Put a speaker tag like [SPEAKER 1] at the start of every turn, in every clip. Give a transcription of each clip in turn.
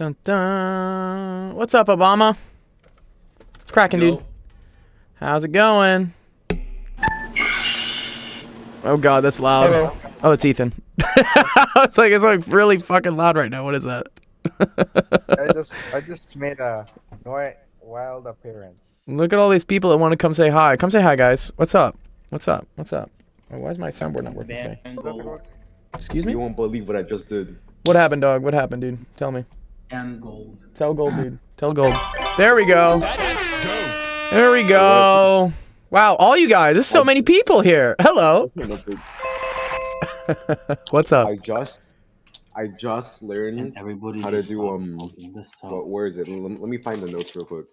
[SPEAKER 1] Dun, dun. What's up, Obama? What's cracking, dude? How's it going? Oh god, that's loud.
[SPEAKER 2] Hello.
[SPEAKER 1] Oh, it's Ethan. it's like really fucking loud right now. What is that?
[SPEAKER 2] I just made a wild appearance.
[SPEAKER 1] Look at all these people that want to come say hi. Come say hi, guys. What's up? What's up? What's up? Oh, why is my soundboard not working today? Excuse me?
[SPEAKER 3] You won't believe what I just did.
[SPEAKER 1] What happened, dog? What happened, dude? Tell me.
[SPEAKER 4] And gold.
[SPEAKER 1] Tell Gold, dude. Tell Gold. There we go. There we go. Wow, all you guys. There's so many people here. Hello. What's up?
[SPEAKER 3] I just learned
[SPEAKER 4] And everybody
[SPEAKER 3] how to
[SPEAKER 4] just
[SPEAKER 3] do
[SPEAKER 4] stopped talking this time.
[SPEAKER 3] where is it? Let me find the notes real quick.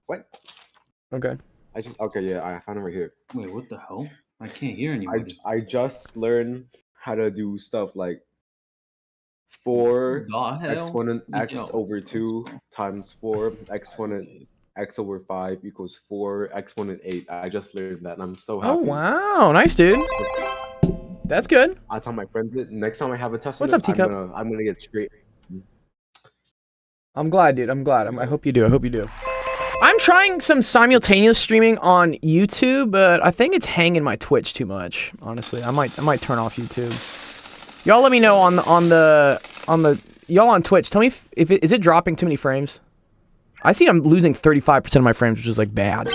[SPEAKER 3] What?
[SPEAKER 1] Okay.
[SPEAKER 3] Okay, yeah, I found it right here.
[SPEAKER 4] Wait, what the hell? I can't hear anybody.
[SPEAKER 3] I just learned how to do stuff like 4
[SPEAKER 4] The hell?
[SPEAKER 3] exponent x
[SPEAKER 4] Yo.
[SPEAKER 3] over 2 times 4 exponent x over 5 equals 4 exponent 8. I just learned that and I'm so happy.
[SPEAKER 1] Oh, wow. Nice, dude. That's good.
[SPEAKER 3] I tell my friends it. Next time I have a test,
[SPEAKER 1] What's up, Teacup?
[SPEAKER 3] I'm gonna get straight.
[SPEAKER 1] I'm glad, dude. I'm glad. I hope you do. I hope you do. I'm trying some simultaneous streaming on YouTube, but I think it's hanging my Twitch too much. Honestly, I might turn off YouTube. Y'all, let me know on the y'all on Twitch. Tell me if is it dropping too many frames. I see I'm losing 35% of my frames, which is like bad.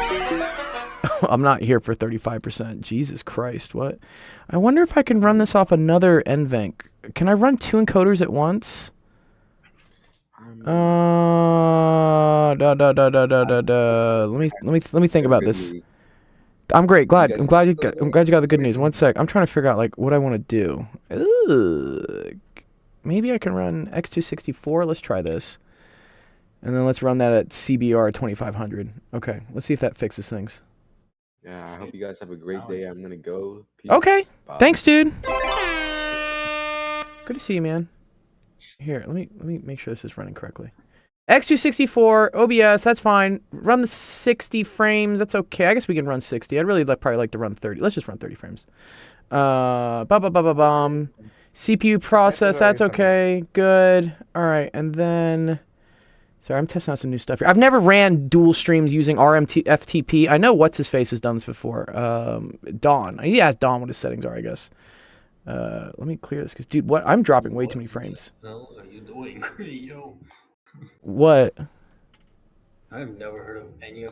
[SPEAKER 1] I'm not here for 35%. Jesus Christ, what? I wonder if I can run this off another NVENC. Can I run 2 encoders at once? Let me think about this. I'm great. I'm glad you got the good news. One sec. I'm trying to figure out like what I want to do. Ugh. Maybe I can run X264. Let's try this. And then let's run that at CBR 2500. Okay, let's see if that fixes things.
[SPEAKER 3] Yeah, I hope you guys have a great day. I'm gonna go. Peace.
[SPEAKER 1] Okay.
[SPEAKER 3] Bye.
[SPEAKER 1] Thanks, dude. Good to see you, man. Here, let me make sure this is running correctly. X264 OBS, that's fine. Run the 60 frames. That's okay. I guess we can run 60. I'd really probably like to run 30. Let's just run 30 frames. CPU process. That's okay. Good. All right, and then. Sorry, I'm testing out some new stuff here. I've never ran dual streams using FTP. I know what's his face has done this before. Dawn. I need to ask Dawn what his settings are, I guess. Let me clear this because, dude, what? I'm dropping way too many frames.
[SPEAKER 4] What the hell are you doing? Yo.
[SPEAKER 1] What?
[SPEAKER 4] I've never heard of any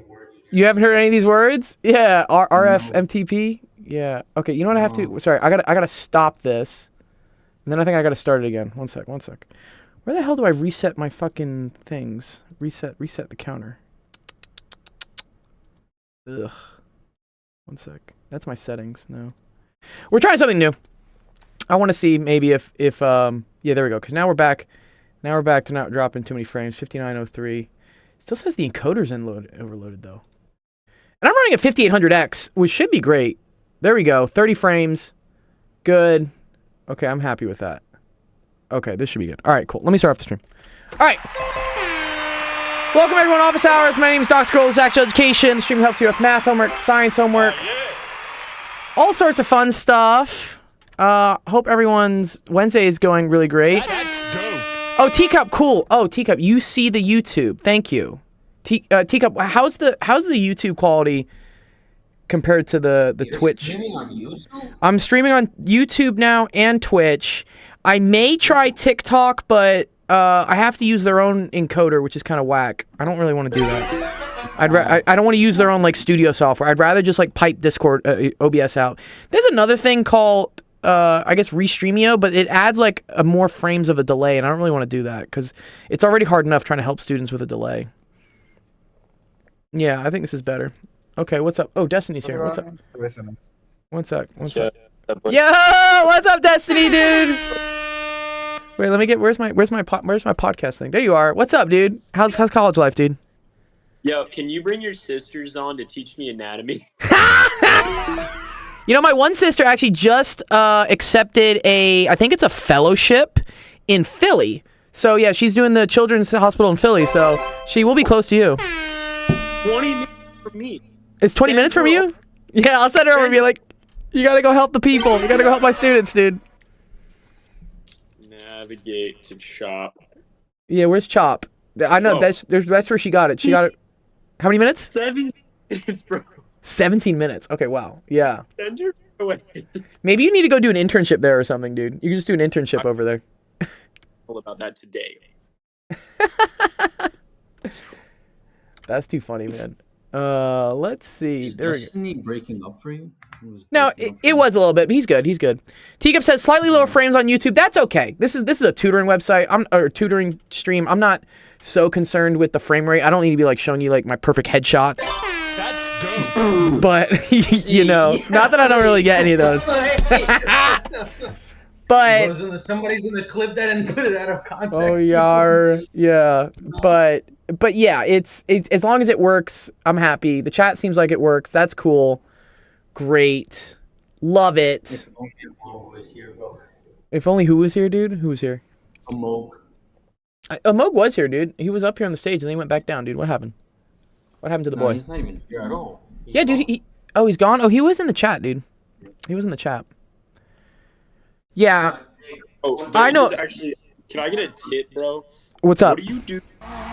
[SPEAKER 4] words.
[SPEAKER 1] You haven't heard any of these words? Yeah, RFMTP. Yeah. Okay. You know what I have to? Sorry, I gotta stop this, and then I think I gotta start it again. One sec. Where the hell do I reset my fucking things? Reset the counter. Ugh. One sec. That's my settings. No. We're trying something new. I want to see maybe if yeah, there we go. Cause now we're back. Now we're back to not dropping too many frames. 5903. Still says the encoder's overloaded though. And I'm running a 5800X, which should be great. There we go. 30 frames. Good. Okay, I'm happy with that. Okay, this should be good. All right, cool. Let me start off the stream. All right. Welcome, everyone, to Office Hours. My name is Dr. Gold, Actual Education. The stream helps you with math homework, science homework, all sorts of fun stuff. Hope everyone's Wednesday is going really great.
[SPEAKER 5] That's dope.
[SPEAKER 1] Oh, Teacup, cool. Oh, Teacup, you see the YouTube. Thank you. Teacup, how's the YouTube quality compared to the Twitch?
[SPEAKER 4] Streaming on YouTube?
[SPEAKER 1] I'm streaming on YouTube now and Twitch. I may try TikTok, but I have to use their own encoder, which is kind of whack. I don't really want to do that. I don't want to use their own like studio software. I'd rather just like pipe Discord OBS out. There's another thing called I guess Restreamio, but it adds like more frames of a delay, and I don't really want to do that because it's already hard enough trying to help students with a delay. Yeah, I think this is better. Okay, what's up? Oh, Destiny's here. What's up? One sec. Yo, what's up, Destiny, dude? Wait, let me get where's my podcast thing? There you are. What's up, dude? How's college life, dude?
[SPEAKER 6] Yo, can you bring your sisters on to teach me anatomy?
[SPEAKER 1] You know, my one sister actually just accepted I think it's a fellowship in Philly. So yeah, she's doing the Children's Hospital in Philly. So she will be close to you.
[SPEAKER 6] 20 minutes from me.
[SPEAKER 1] It's 20 minutes from you? Yeah, I'll send her over and be like, you gotta go help the people. You gotta go help my students, dude.
[SPEAKER 6] Nah, navigate to Chop.
[SPEAKER 1] Yeah, where's Chop? I know
[SPEAKER 6] Oh.
[SPEAKER 1] that's where she got it. She got it. How many minutes?
[SPEAKER 6] 7 minutes, bro.
[SPEAKER 1] 17 minutes. Okay, wow. Yeah.
[SPEAKER 6] Send her away.
[SPEAKER 1] Maybe you need to go do an internship there or something, dude. You can just do an internship over there.
[SPEAKER 6] All about that today.
[SPEAKER 1] That's too funny, man. Let's see.
[SPEAKER 4] Is
[SPEAKER 1] There we go.
[SPEAKER 4] Destiny breaking up for you?
[SPEAKER 1] No, it was a little bit, but he's good. He's good. Teacup says slightly lower frames on YouTube. That's okay. This is a tutoring website. Or tutoring stream. I'm not so concerned with the frame rate. I don't need to be like showing you like my perfect headshots.
[SPEAKER 5] That's dope.
[SPEAKER 1] But you know, not that I don't really get any of those. But
[SPEAKER 4] Somebody's in the clip that and put it out of context.
[SPEAKER 1] oh yeah. But yeah, it's as long as it works, I'm happy. The chat seems like it works. That's cool. Great. Love it.
[SPEAKER 4] If only Amog was here, bro.
[SPEAKER 1] If only who was here, dude? Who was here?
[SPEAKER 4] Amog.
[SPEAKER 1] Amog was here, dude. He was up here on the stage and then he went back down, dude. What happened? What happened to the
[SPEAKER 4] No,
[SPEAKER 1] boy?
[SPEAKER 4] he's not even here at all. He's
[SPEAKER 1] Yeah, dude.
[SPEAKER 4] gone.
[SPEAKER 1] Oh, he's gone? Oh, he was in the chat, dude. He was in the chat. Yeah.
[SPEAKER 6] Oh,
[SPEAKER 1] I know-
[SPEAKER 6] Actually, can I get a tip, bro?
[SPEAKER 1] What's up?
[SPEAKER 6] What do you do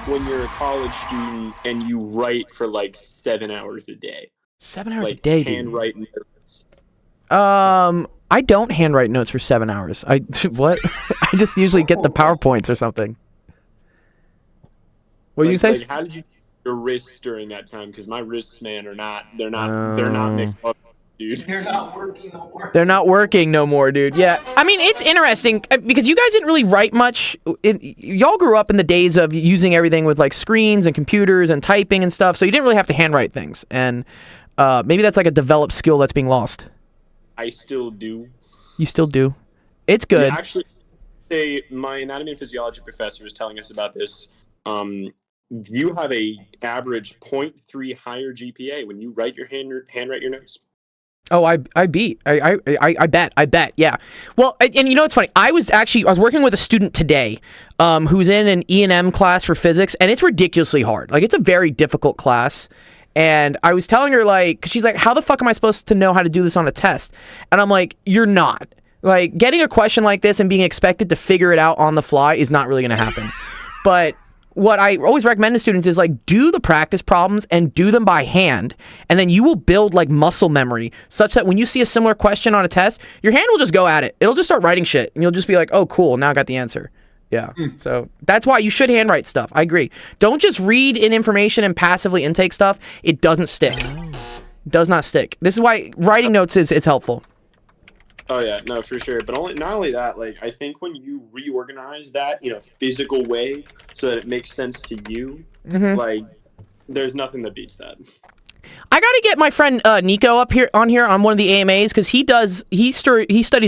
[SPEAKER 6] when you're a college student and you write for like 7 hours a day?
[SPEAKER 1] 7 hours
[SPEAKER 6] Like
[SPEAKER 1] a day, dude.
[SPEAKER 6] handwrite notes.
[SPEAKER 1] I don't handwrite notes for 7 hours. I what? I just usually get the PowerPoints or something. What did you say?
[SPEAKER 6] Like, how did you your wrists during that time? Because my wrists, man, they're not mixed up, dude.
[SPEAKER 4] They're not working no more.
[SPEAKER 1] They're not working no more, dude. Yeah. I mean, it's interesting because you guys didn't really write much. Y'all grew up in the days of using everything with like screens and computers and typing and stuff, so you didn't really have to handwrite things. And maybe that's like a developed skill that's being lost.
[SPEAKER 6] I still do.
[SPEAKER 1] You still do. It's good.
[SPEAKER 6] Yeah, actually, my anatomy and physiology professor was telling us about this. You have a average 0.3 higher GPA when you write your handwrite your notes.
[SPEAKER 1] Oh, I bet. Yeah. Well, and you know what's funny? I was working with a student today, who's in an E&M class for physics, and it's ridiculously hard. Like, it's a very difficult class. And I was telling her, like, 'cause she's like, how the fuck am I supposed to know how to do this on a test? And I'm like, you're not. Like, getting a question like this and being expected to figure it out on the fly is not really going to happen. But what I always recommend to students is, like, do the practice problems and do them by hand. And then you will build, like, muscle memory such that when you see a similar question on a test, your hand will just go at it. It'll just start writing shit. And you'll just be like, oh, cool, now I got the answer. Yeah. So that's why you should handwrite stuff. I agree. Don't just read in information and passively intake stuff. It doesn't stick. It does not stick. This is why writing notes is helpful.
[SPEAKER 6] Oh yeah, no, for sure. But not only that, like I think when you reorganize that in a physical way so that it makes sense to you, like there's nothing that beats that.
[SPEAKER 1] I gotta get my friend Nico up here on one of the AMAs because he studies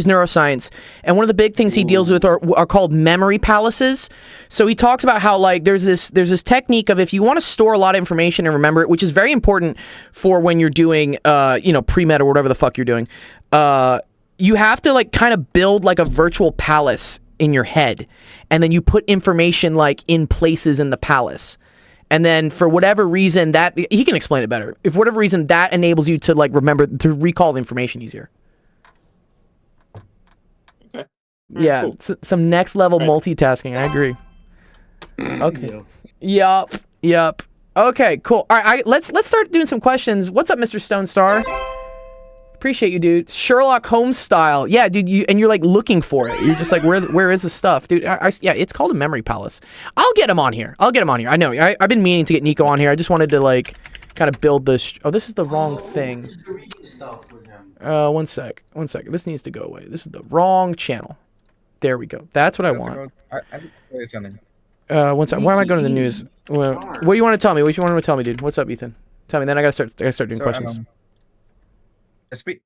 [SPEAKER 1] neuroscience, and one of the big things he deals with are called memory palaces. So he talks about how like there's this technique of if you want to store a lot of information and remember it, which is very important for when you're doing pre-med or whatever the fuck you're doing. You have to like kind of build like a virtual palace in your head, and then you put information like in places in the palace. And then for whatever reason that he can explain it better. If for whatever reason that enables you to like remember to recall the information easier.
[SPEAKER 6] Okay.
[SPEAKER 1] Yeah,
[SPEAKER 6] cool.
[SPEAKER 1] some next level
[SPEAKER 6] Right.
[SPEAKER 1] multitasking. I agree. Okay. Yup. Okay, cool. All right, let's start doing some questions. What's up, Mr. Stone Star? Appreciate you, dude. Sherlock Holmes style. Yeah, dude, you're like looking for it. You're just like, where is the stuff? Dude, yeah, it's called a memory palace. I'll get him on here. I know. I've been meaning to get Nico on here. I just wanted to like kind of build this. Oh, this is the wrong thing.
[SPEAKER 4] Who's the reading stuff with him?
[SPEAKER 1] One sec. This needs to go away. This is the wrong channel. There we go. That's what I want.
[SPEAKER 2] I need to play something.
[SPEAKER 1] One sec. Why am I going to the news? Well, what do you want to tell me? What do you want to tell me, dude? What's up, Ethan? Tell me. Then I gotta start doing questions.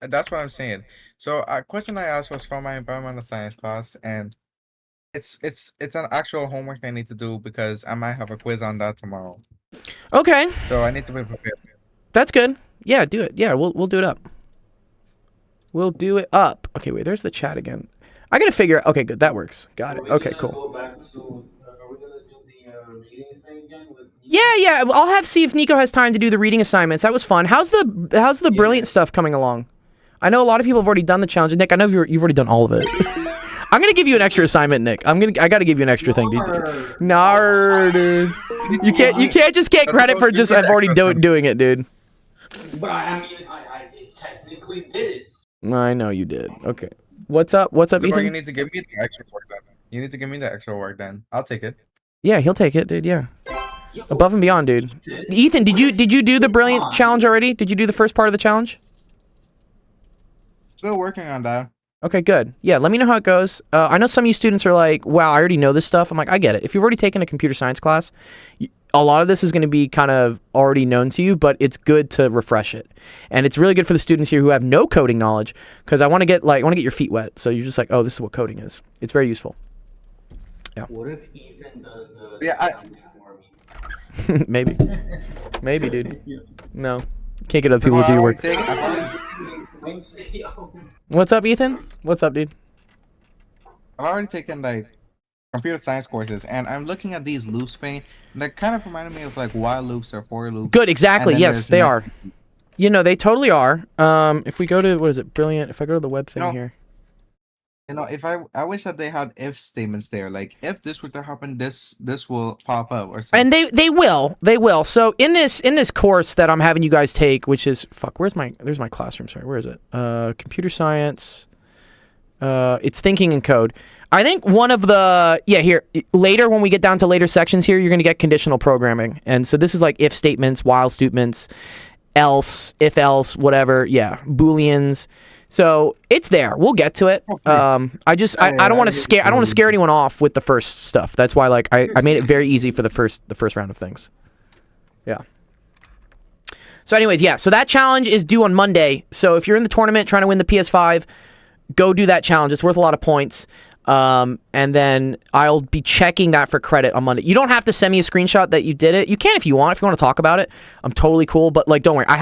[SPEAKER 2] That's what I'm saying. So a question I asked was from my environmental science class, and it's an actual homework I need to do because I might have a quiz on that tomorrow.
[SPEAKER 1] Okay,
[SPEAKER 2] So I need to be prepared.
[SPEAKER 1] that's good. Yeah, do it. Yeah, we'll do it up. We'll do it up. Okay, wait. There's the chat again. I gotta figure. Okay, good. That works. Got it. Okay, cool.
[SPEAKER 4] Go back to, are we gonna do the reading thing again with Nico?
[SPEAKER 1] Yeah. I'll see if Nico has time to do the reading assignments. That was fun. How's the brilliant stuff coming along? I know a lot of people have already done the challenge. Nick, I know you've already done all of it. I'm gonna give you an extra assignment, Nick. I gotta give you an extra thing, dude. Nar, dude. You can't just get credit for just I've already doing it, dude.
[SPEAKER 4] But I mean, I technically did it.
[SPEAKER 1] I know you did. Okay. What's up? What's up,
[SPEAKER 2] So you
[SPEAKER 1] Ethan?
[SPEAKER 2] need to give me the extra work then. You need to give me the extra work then. I'll take it.
[SPEAKER 1] Yeah, he'll take it, dude. Yeah.
[SPEAKER 4] Yo,
[SPEAKER 1] Above and beyond, dude. Ethan, did you do the brilliant challenge already? Did you do the first part of the challenge?
[SPEAKER 2] Still working on that.
[SPEAKER 1] Okay, good. Yeah, let me know how it goes. I know some of you students are like, wow, I already know this stuff. I'm like, I get it. If you've already taken a computer science class, a lot of this is going to be kind of already known to you, but it's good to refresh it. And it's really good for the students here who have no coding knowledge, because I want to get your feet wet. So you're just like, oh, this is what coding is. It's very useful.
[SPEAKER 4] What if Ethan does the
[SPEAKER 2] Yeah,
[SPEAKER 4] challenge for me?
[SPEAKER 1] Maybe, dude. No, can't get other people to do your work. What's up, Ethan? What's up, dude?
[SPEAKER 2] I've already taken like computer science courses, and I'm looking at these loops pane. And they kind of reminded me of like while loops or for loops.
[SPEAKER 1] Good, exactly.
[SPEAKER 2] And then
[SPEAKER 1] Yes,
[SPEAKER 2] there's
[SPEAKER 1] they
[SPEAKER 2] nested.
[SPEAKER 1] are. You know, they totally are. If we go to, what is it, Brilliant? If I go to the web thing
[SPEAKER 2] No.
[SPEAKER 1] here.
[SPEAKER 2] You know, if I wish that they had if statements there, like if this were to happen, this will pop up or something.
[SPEAKER 1] And they will. So in this course that I'm having you guys take, which is there's my classroom, sorry, where is it? Computer science. It's thinking and code. I think one of the here later when we get down to later sections here, you're gonna get conditional programming, and so this is like if statements, while statements, else, if else, whatever. Yeah, booleans. So it's there. We'll get to it. I don't want to scare anyone off with the first stuff. That's why like I made it very easy for the first round of things. Yeah. So anyways, yeah. So that challenge is due on Monday. So if you're in the tournament trying to win the PS5, go do that challenge. It's worth a lot of points. And then I'll be checking that for credit on Monday. You don't have to send me a screenshot that you did it. You can if you want. If you want to talk about it, I'm totally cool. But like, don't worry. I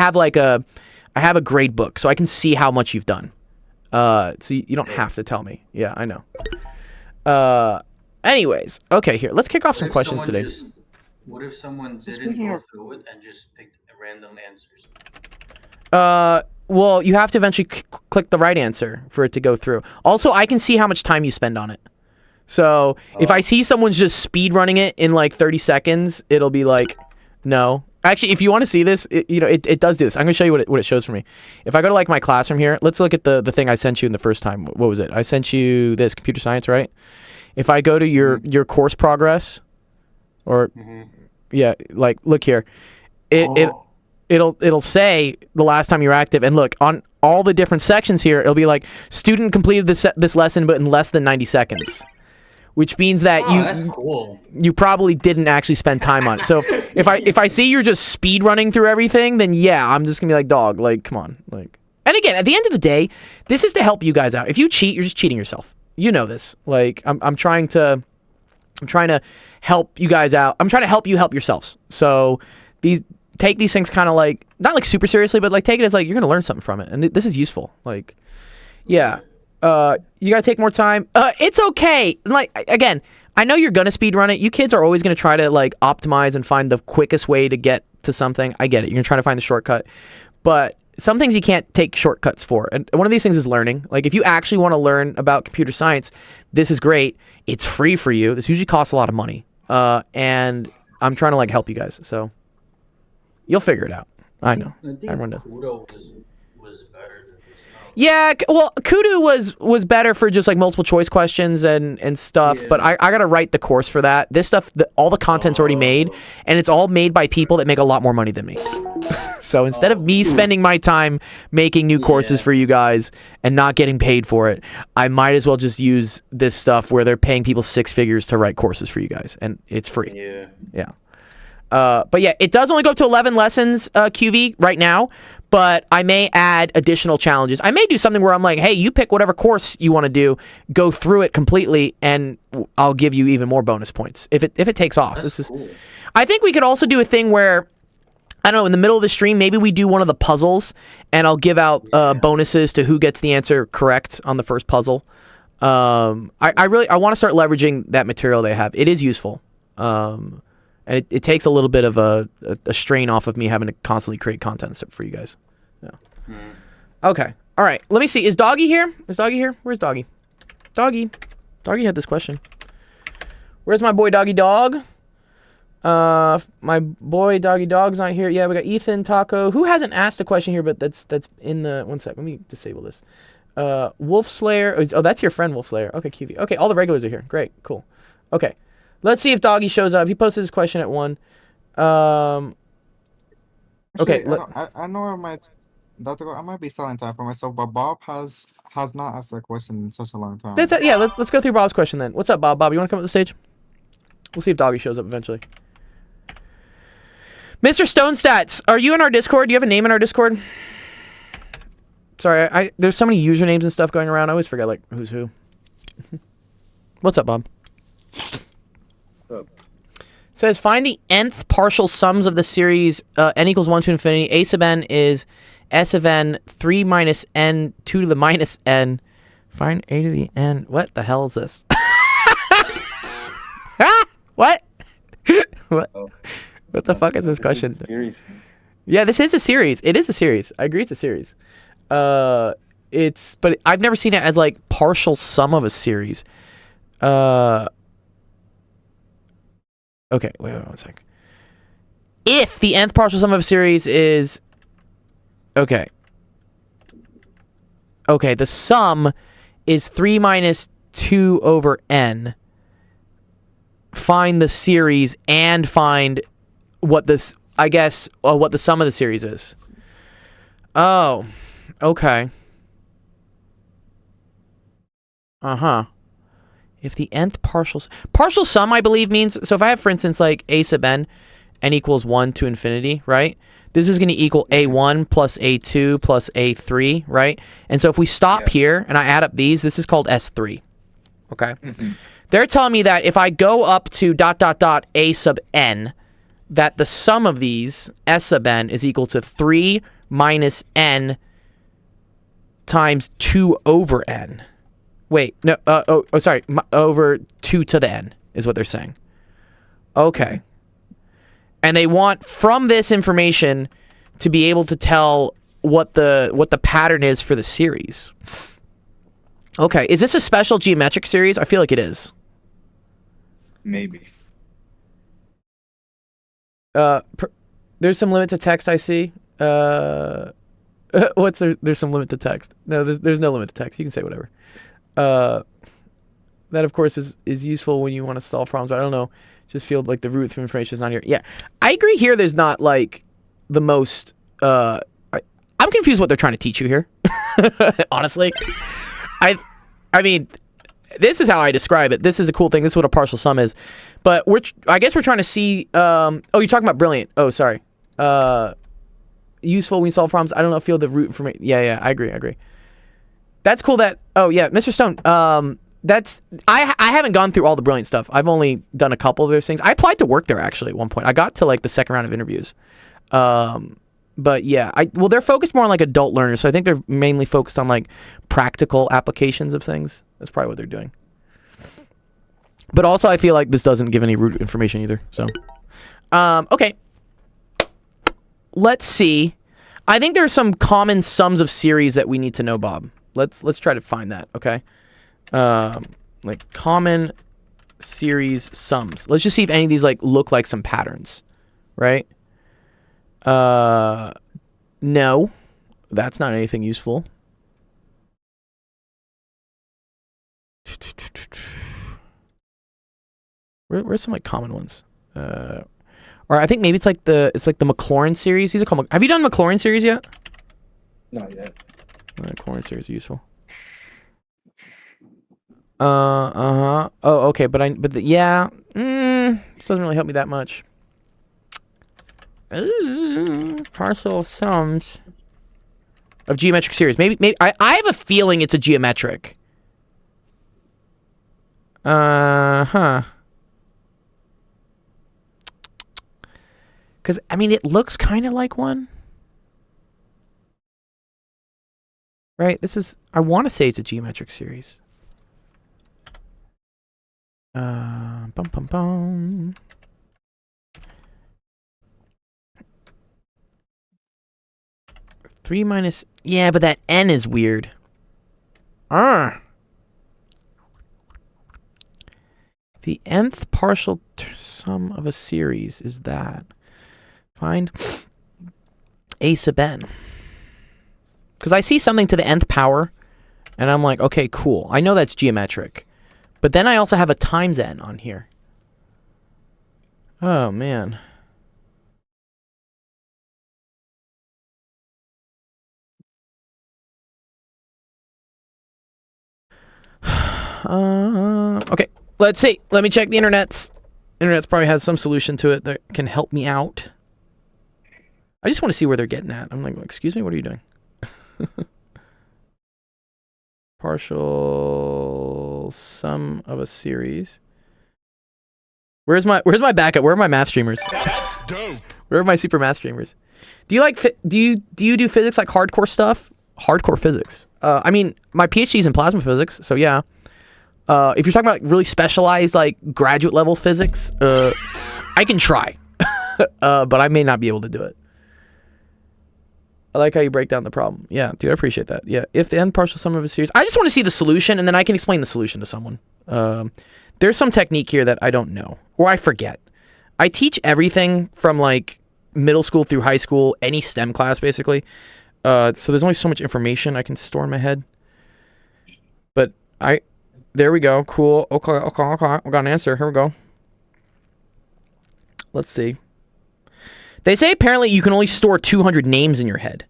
[SPEAKER 1] have a grade book, so I can see how much you've done. So you don't have to tell me. Yeah, I know. Anyways, okay, here. Let's kick off some questions today.
[SPEAKER 4] What if someone didn't
[SPEAKER 2] speaking
[SPEAKER 4] go
[SPEAKER 2] of-
[SPEAKER 4] through it and just picked random answers?
[SPEAKER 1] Well, you have to eventually click the right answer for it to go through. Also, I can see how much time you spend on it. So if I see someone's just speed running it in like 30 seconds, it'll be like, no. Actually, if you want to see this, it does do this. I'm going to show you what it shows for me. If I go to like my classroom here, let's look at the thing I sent you in the first time. What was it? I sent you this, computer science, right? If I go to your course progress, or yeah, like look here, it'll say the last time you were active, and look on all the different sections here, it'll be like student completed this lesson but in less than 90 seconds. Which means that
[SPEAKER 4] That's cool.
[SPEAKER 1] you probably didn't actually spend time on it. So if I see you're just speed running through everything, then yeah, I'm just gonna be like, dog, like, come on, like. And again, at the end of the day, this is to help you guys out. If you cheat, you're just cheating yourself. You know this. Like, I'm trying to help you guys out. I'm trying to help you help yourselves. So take these things kind of like not like super seriously, but like take it as like you're gonna learn something from it, and this is useful. Like, yeah. You gotta take more time. It's okay. Like, again, I know you're gonna speed run it. You kids are always gonna try to like optimize and find the quickest way to get to something. I get it. You're gonna try to find the shortcut, but some things you can't take shortcuts for. And one of these things is learning. Like, if you actually want to learn about computer science, this is great. It's free for you. This usually costs a lot of money. And I'm trying to like help you guys. So you'll figure it out. I know.
[SPEAKER 4] I think
[SPEAKER 1] Everyone does.
[SPEAKER 4] Kudo was better than this.
[SPEAKER 1] Yeah, well, Kudu was better for just like multiple choice questions and stuff,
[SPEAKER 4] Yeah.
[SPEAKER 1] but I gotta write the course for that. This stuff, all the content's already made, and it's all made by people that make a lot more money than me. So instead of me spending my time making new courses for you guys and not getting paid for it, I might as well just use this stuff where they're paying people 6 figures to write courses for you guys, and it's free.
[SPEAKER 4] Yeah.
[SPEAKER 1] Yeah. But yeah, it does only go up to 11 lessons, QV, right now, but I may add additional challenges. I may do something where I'm like, hey, you pick whatever course you want to do, go through it completely, and I'll give you even more bonus points if it takes off.
[SPEAKER 4] That's cool.
[SPEAKER 1] I think we could also do a thing where, I don't know, in the middle of the stream, maybe we do one of the puzzles, and I'll give out bonuses to who gets the answer correct on the first puzzle. I want to start leveraging that material they have. It is useful. And it takes a little bit of a strain off of me having to constantly create content for you guys. Yeah. Okay. All right. Let me see. Is Doggy here? Where's Doggy? Doggy. Doggy had this question. Where's my boy Doggy Dog? My boy Doggy Dog's not here. Yeah, we got Ethan, Taco. Who hasn't asked a question here, but that's in the... One sec. Let me disable this. Wolf Slayer. Oh, that's your friend, Wolf Slayer. Okay, QV. Okay, all the regulars are here. Great, cool. Okay, let's see if Doggy shows up. He posted his question at 1. Okay,
[SPEAKER 2] Actually, I know I might, Dr. I might be selling time for myself, but Bob has not asked that question in such a long time.
[SPEAKER 1] that's it. Yeah, let's go through Bob's question then. What's up, Bob? Bob, you want to come up the stage? We'll see if Doggy shows up eventually. Mr. Stone Stats, are you in our Discord? Do you have a name in our Discord? Sorry, there's so many usernames and stuff going around. I always forget like who's who. What's up, Bob? Says find the nth partial sums of the series n equals 1 to infinity. A sub n is s of n 3 minus n 2 to the minus n. Find a to the n. What the hell is this? What? What? What the fuck is this question? Yeah, this is a series. It is a series. I agree, it's a series. But I've never seen it as like partial sum of a series. Okay, wait 1 sec. If the nth partial sum of a series is... Okay, the sum is 3 minus 2 over n. Find the series and find what this... I guess what the sum of the series is. Oh, okay. Uh-huh. If the nth partial sum, I believe, means... So if I have, for instance, like a sub n equals 1 to infinity, right? This is going to equal a1 plus a2 plus a3, right? And so if we stop here and I add up these, this is called S3. Okay? They're telling me that if I go up to ... a sub n, that the sum of these, S sub n, is equal to 3 minus n times 2 over n. Wait, no, sorry, over 2 to the n is what they're saying. Okay. And they want, from this information, to be able to tell what the pattern is for the series. Okay, is this a special geometric series? I feel like it is.
[SPEAKER 2] Maybe.
[SPEAKER 1] There's some limit to text I see. There's some limit to text. No, there's no limit to text. You can say whatever. That of course is useful when you want to solve problems, but I don't know. Just feel like the root of information is not here. Yeah, I agree here. There's not like the most, I'm confused what they're trying to teach you here. Honestly, I mean, this is how I describe it. This is a cool thing. This is what a partial sum is, but I guess we're trying to see, oh, you're talking about brilliant. Oh, sorry. Useful when you solve problems. I don't know, feel the root information. Yeah, I agree. That's cool that, oh yeah, Mr. Stone, I haven't gone through all the brilliant stuff. I've only done a couple of those things. I applied to work there actually at one point. I got to like the second round of interviews. But yeah, they're focused more on like adult learners, so I think they're mainly focused on like practical applications of things. That's probably what they're doing. But also I feel like this doesn't give any root information either. So, okay. Let's see. I think there are some common sums of series that we need to know, Bob. Let's try to find that, okay? Like common series sums. Let's just see if any of these like look like some patterns, right? No, that's not anything useful. Where's some like common ones? Or I think maybe it's like the Maclaurin series. These are called. Have you done Maclaurin series yet?
[SPEAKER 7] Not yet.
[SPEAKER 1] Maclaurin series is useful. Oh, okay, yeah. This doesn't really help me that much. Partial sums of geometric series. Maybe I have a feeling it's a geometric. Because I mean, it looks kind of like one. Right? I want to say it's a geometric series. Bum bum bum. Three minus, yeah, but that n is weird. The nth partial sum of a series is that. Find a sub n. Because I see something to the nth power, and I'm like, okay, cool. I know that's geometric. But then I also have a times n on here. Oh, man. Okay, let's see. Let me check the internets. Internet's probably has some solution to it that can help me out. I just want to see where they're getting at. I'm like, excuse me, what are you doing? Partial sum of a series. Where's my backup? Where are my math streamers?
[SPEAKER 5] That's dope.
[SPEAKER 1] Where are my super math streamers? Do you like do you do physics like hardcore stuff? Hardcore physics. I mean, my PhD's in plasma physics, so yeah. If you're talking about really specialized, like graduate level physics, I can try, but I may not be able to do it. I like how you break down the problem. Yeah, dude, I appreciate that. Yeah, if the n partial sum of a series, I just want to see the solution, and then I can explain the solution to someone. There's some technique here that I don't know, or I forget. I teach everything from like middle school through high school, any STEM class basically. So there's only so much information I can store in my head. But there we go. Cool. Okay. We got an answer. Here we go. Let's see. They say apparently you can only store 200 names in your head.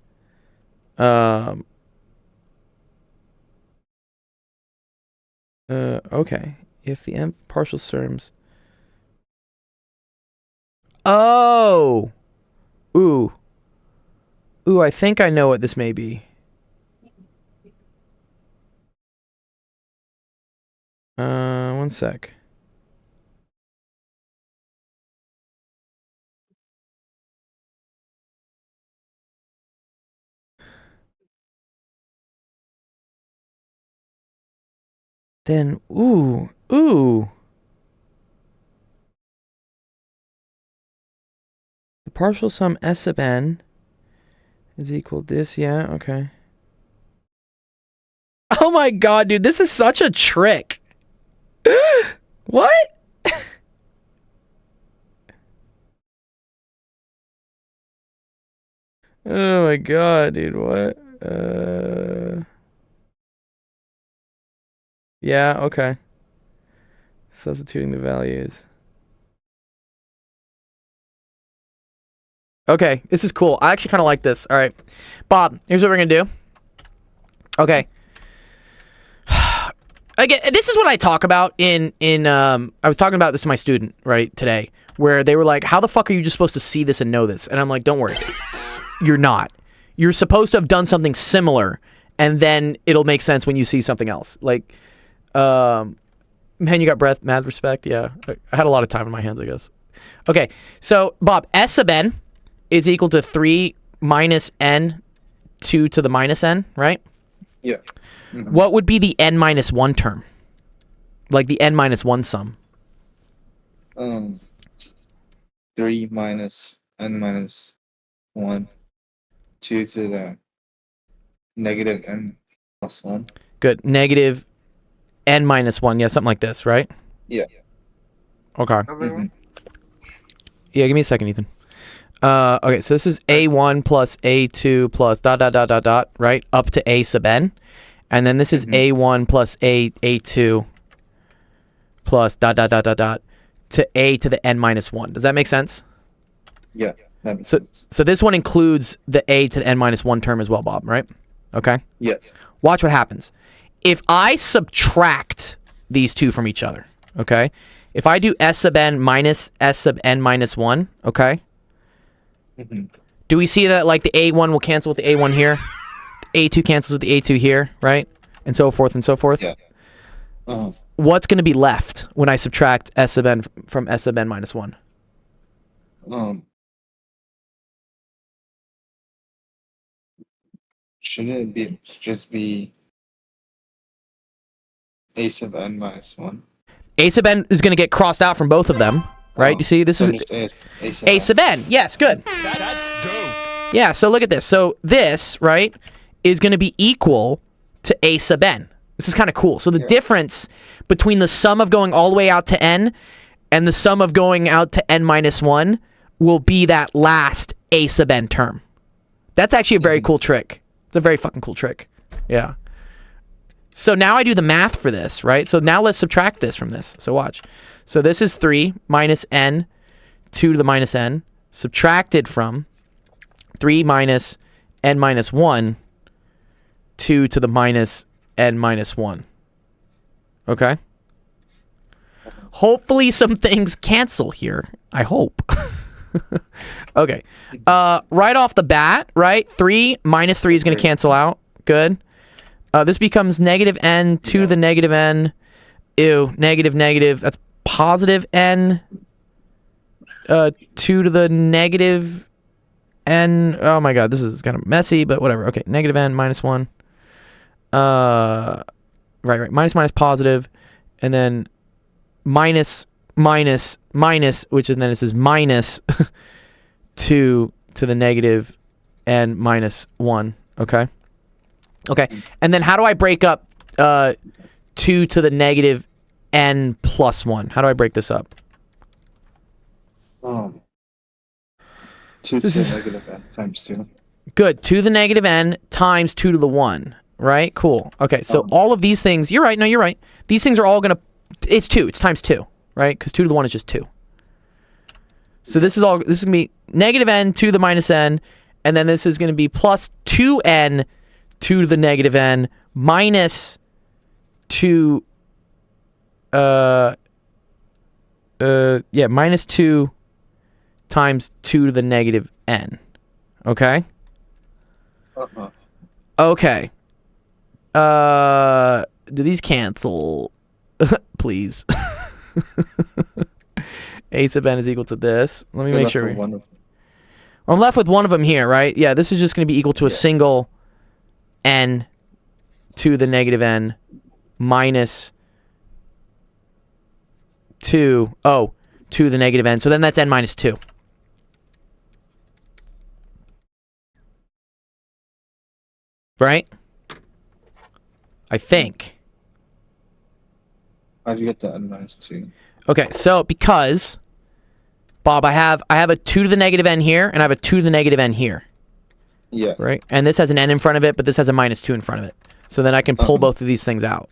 [SPEAKER 1] Okay. If the nth partial terms. Oh. Ooh, I think I know what this may be. One sec. Then, ooh. The partial sum S sub n is equal to this, yeah, okay. Oh my god, dude, this is such a trick. What? Oh my god, dude, what? Yeah, okay. Substituting the values. Okay, this is cool. I actually kind of like this. All right. Bob, here's what we're going to do. Okay. Again, this is what I talk about I was talking about this to my student, right, today, where they were like, how the fuck are you just supposed to see this and know this? And I'm like, don't worry. You're not. You're supposed to have done something similar, and then it'll make sense when you see something else. Like, man, you got breath, mad respect. Yeah. I had a lot of time in my hands, I guess. Okay. So, Bob, S sub n is equal to 3 minus n 2 to the minus n, right?
[SPEAKER 2] Yeah.
[SPEAKER 1] What would be the n minus 1 term? Like the n minus 1 sum?
[SPEAKER 7] 3 minus n minus 1, 2 to the negative n plus 1.
[SPEAKER 1] Good. Negative n minus 1. Yeah, something like this, right?
[SPEAKER 7] Yeah.
[SPEAKER 1] Okay.
[SPEAKER 7] Mhm.
[SPEAKER 1] Yeah, give me a second, Ethan. Okay, so this is a1 plus a2 plus dot, right? Up to a sub n. And then this is a1 plus a2 plus dot, to a to the n minus 1. Does that make sense?
[SPEAKER 7] Yeah. That makes
[SPEAKER 1] So,
[SPEAKER 7] sense.
[SPEAKER 1] so this one includes the a to the n minus 1 term as well, Bob, right? Okay?
[SPEAKER 7] Yeah.
[SPEAKER 1] Watch what happens. If I subtract these two from each other, okay? If I do s sub n minus s sub n minus 1, okay?
[SPEAKER 7] Mhm.
[SPEAKER 1] Do we see that like the a1 will cancel with the a1 here? The a2 cancels with the a2 here, right? And so forth and so forth.
[SPEAKER 7] Yeah. Uh-huh.
[SPEAKER 1] What's going to be left when I subtract s sub n from s sub n minus 1?
[SPEAKER 7] Shouldn't it be just be a sub n minus 1?
[SPEAKER 1] A sub n is going to get crossed out from both of them, right?
[SPEAKER 7] Oh,
[SPEAKER 1] You see, this is a sub n. Yes, good.
[SPEAKER 5] That's dope.
[SPEAKER 1] Yeah, so look at this. So this, right, is going to be equal to a sub n. This is kind of cool. So the difference between the sum of going all the way out to n and the sum of going out to n minus 1 will be that last a sub n term. That's actually a very cool trick. It's a very fucking cool trick. Yeah. So now I do the math for this, right? So now let's subtract this from this. So watch. So this is 3 minus n, 2 to the minus n, subtracted from 3 minus n minus 1, 2 to the minus n minus 1. Okay? Hopefully some things cancel here. I hope. Okay. Right off the bat, right? 3 minus 3 is going to cancel out. Good. This becomes negative n, 2 to the negative n. Ew, negative, negative. That's positive n. 2 to the negative n. Oh my god, this is kind of messy, but whatever. Okay, negative n minus 1. Right. Minus, minus, positive. And then minus, minus, minus, which then it says minus 2 to the negative n minus 1. Okay? Okay. And then how do I break up 2 to the negative n plus 1? How do I break this up?
[SPEAKER 7] 2 to
[SPEAKER 1] This is-
[SPEAKER 7] the negative n times 2.
[SPEAKER 1] Good. 2 to the negative n times 2 to the 1. Right? Cool. Okay, so all of these things, you're right. No, you're right. These things are all going to, it's 2. It's times 2. Right? Because 2 to the 1 is just 2. So this is going to be negative n, 2 to the minus n, and then this is going to be plus 2n, 2 to the negative n, minus 2, minus 2 times 2 to the negative n. Okay?
[SPEAKER 7] Uh-huh.
[SPEAKER 1] Okay. Do these cancel? Please. A sub n is equal to this. Let me
[SPEAKER 7] You're
[SPEAKER 1] make
[SPEAKER 7] left
[SPEAKER 1] sure.
[SPEAKER 7] with one of them.
[SPEAKER 1] I'm left with one of them here, right? Yeah, this is just going to be equal to a single n to the negative n minus 2 to the negative n. So then that's n minus 2. Right? I think.
[SPEAKER 7] How'd you get the n minus 2?
[SPEAKER 1] Okay, so because Bob, I have a 2 to the negative n here, and I have a 2 to the negative n here,
[SPEAKER 7] Yeah.
[SPEAKER 1] right? And this has an n in front of it, but this has a minus 2 in front of it. So then I can pull both of these things out.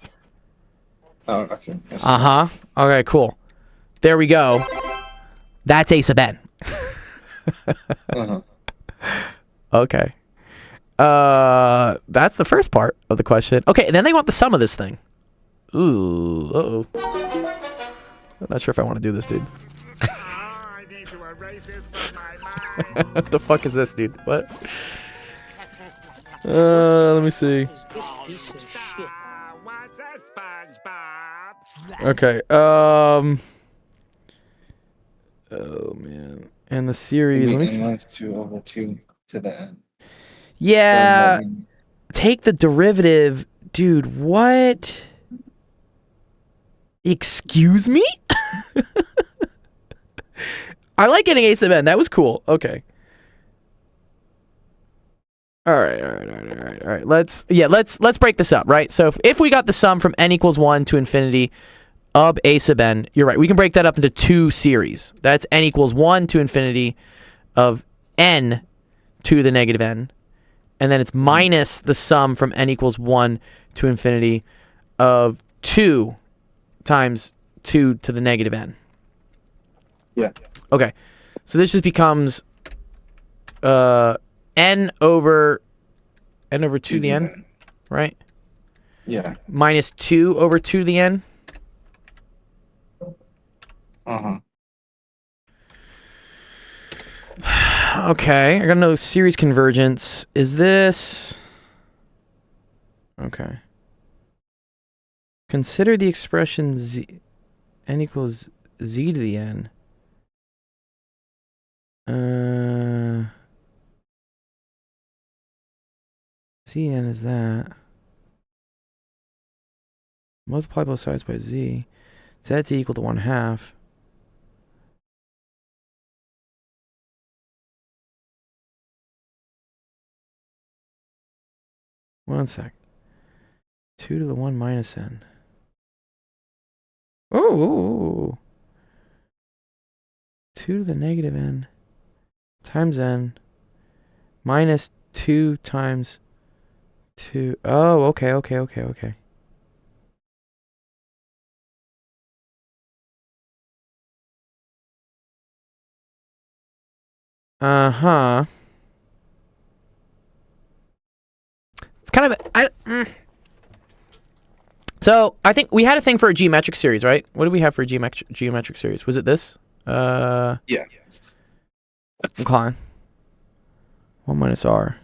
[SPEAKER 7] Oh, okay. I see.
[SPEAKER 1] Uh-huh. Okay, cool. There we go. That's a sub n.
[SPEAKER 7] Uh-huh.
[SPEAKER 1] Okay. That's the first part of the question. Okay, then they want the sum of this thing. Ooh, uh-oh. I'm not sure if I want to do this, dude.
[SPEAKER 5] I need to erase this from my mind.
[SPEAKER 1] What the fuck is this, dude? What? Let me see.
[SPEAKER 5] What's a SpongeBob?
[SPEAKER 1] Okay, oh, man. And the series, let me
[SPEAKER 7] n
[SPEAKER 1] see.
[SPEAKER 7] minus 2 over 2 to the n.
[SPEAKER 1] Yeah,
[SPEAKER 7] Then
[SPEAKER 1] take the derivative. Dude, what? Excuse me? I like getting a sub n. That was cool. Okay. All right. Let's break this up, right? So if we got the sum from n equals 1 to infinity of a sub n, you're right. We can break that up into 2 series. That's n equals 1 to infinity of n to the negative n. And then it's minus the sum from n equals 1 to infinity of 2 times 2 to the negative n.
[SPEAKER 7] Yeah.
[SPEAKER 1] Okay. So this just becomes n over 2 to the n, right?
[SPEAKER 7] Yeah.
[SPEAKER 1] Minus 2 over 2 to the n.
[SPEAKER 7] Uh-huh.
[SPEAKER 1] Okay, I gotta know series convergence. Is this... Okay. Consider the expression z... n equals z to the n. Cn is that. Multiply both sides by z. So that's equal to 1/2. One sec. 2 to the 1 minus n. Oh. 2 to the negative n times n minus 2 times 2. Oh, okay. Uh-huh. It's kind of... So, I think we had a thing for a geometric series, right? What did we have for a geometric series? Was it this?
[SPEAKER 7] Yeah.
[SPEAKER 1] Okay. 1 minus r.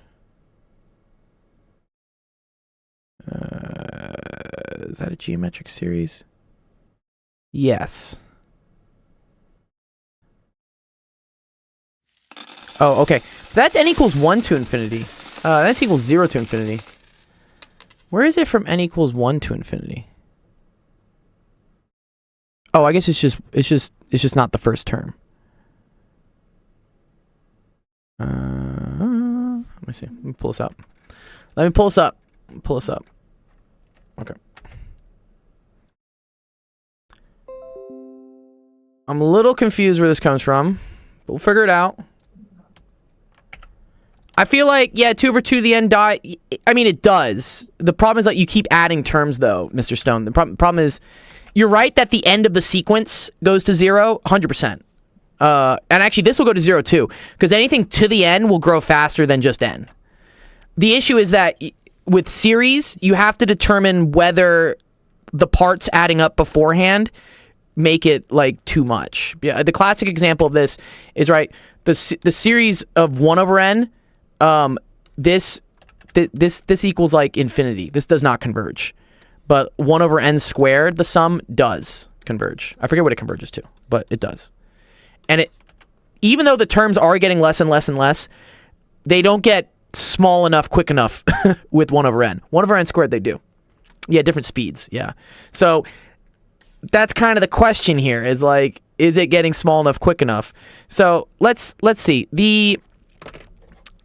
[SPEAKER 1] Is that a geometric series? Yes. Oh, okay. That's n equals 1 to infinity. That's equals 0 to infinity. Where is it from n equals 1 to infinity? Oh, I guess it's just not the first term. Let me see. Let me pull this up. Pull this up. Okay. I'm a little confused where this comes from, but we'll figure it out. I feel like, yeah, 2 over 2 to the n die. I mean, it does. The problem is that you keep adding terms, though, Mr. Stone. The problem is, you're right that the end of the sequence goes to 0, 100%. And actually, this will go to 0, too, because anything to the n will grow faster than just n. The issue is that with series, you have to determine whether the parts adding up beforehand make it, like, too much. Yeah, the classic example of this is, right, the series of 1 over n, this equals like infinity. This does not converge. But 1 over n squared, the sum, does converge. I forget what it converges to, but it does. And even though the terms are getting less and less and less, they don't get small enough quick enough with 1 over n. 1 over n squared, they do. Yeah, different speeds, yeah. So that's kind of the question here, is like, is it getting small enough quick enough? So let's see.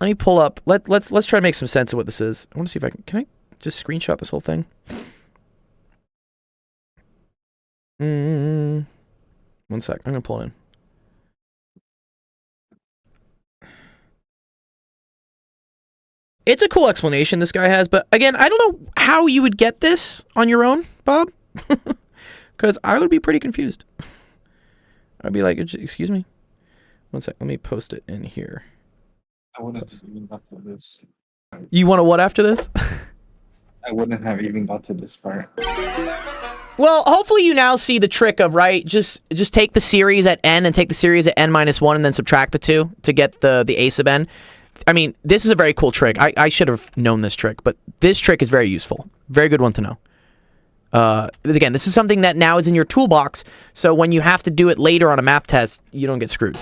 [SPEAKER 1] Let me pull up. Let's try to make some sense of what this is. I want to see if can I just screenshot this whole thing? One sec. I'm gonna pull it in. It's a cool explanation this guy has, but again, I don't know how you would get this on your own, Bob, because I would be pretty confused. I'd be like, excuse me. One sec. Let me post it in here.
[SPEAKER 7] I wouldn't have even got to this.
[SPEAKER 1] You want to what after this?
[SPEAKER 7] I wouldn't have even got to this part.
[SPEAKER 1] Well, hopefully you now see the trick of, right, just take the series at n and take the series at n minus 1 and then subtract the 2 to get the a sub n. I mean, this is a very cool trick. I should have known this trick, but this trick is very useful. Very good one to know. Again, this is something that now is in your toolbox, so when you have to do it later on a math test, you don't get screwed.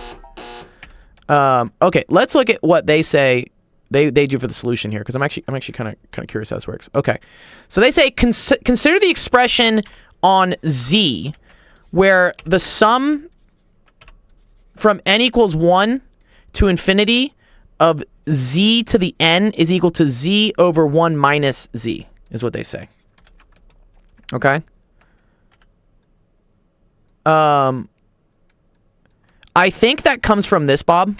[SPEAKER 1] Okay, let's look at what they say they do for the solution here, because I'm actually kind of curious how this works. Okay, so they say consider the expression on z where the sum from n equals 1 to infinity of z to the n is equal to z over 1 minus z, is what they say. Okay? I think that comes from this, Bob.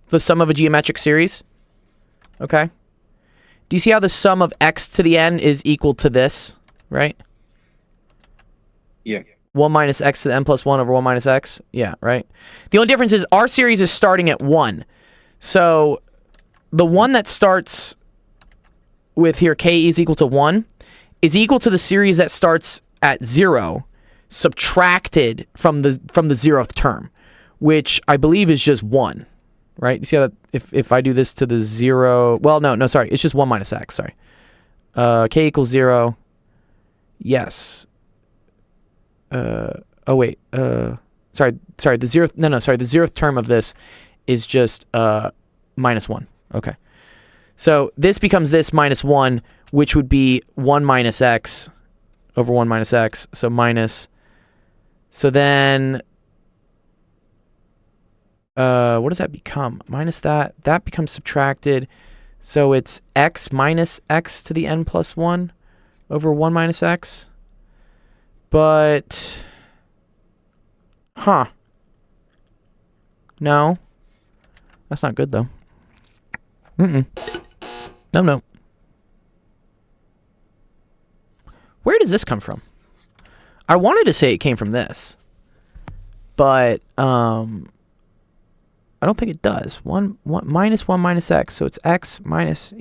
[SPEAKER 1] The sum of a geometric series. Okay? Do you see how the sum of x to the n is equal to this, right?
[SPEAKER 7] Yeah.
[SPEAKER 1] 1 minus x to the n plus 1 over 1 minus x. Yeah, right? The only difference is our series is starting at 1. So the one that starts with here, k is equal to 1, is equal to the series that starts at 0, subtracted from the 0th term, which I believe is just 1, right? You see how that if I do this to the 0, well, no, sorry, it's just 1 minus x, sorry. K equals 0, yes. Oh wait, sorry, the 0th term of this is just minus 1. Okay. So this becomes this minus 1, which would be 1 minus x over 1 minus x. So minus. So then, what does that become? Minus that. That becomes subtracted. So it's x minus x to the n plus 1 over 1 minus x. But, no, that's not good though. No. Where does this come from? I wanted to say it came from this, but I don't think it does. 1 minus 1 minus x, so it's x minus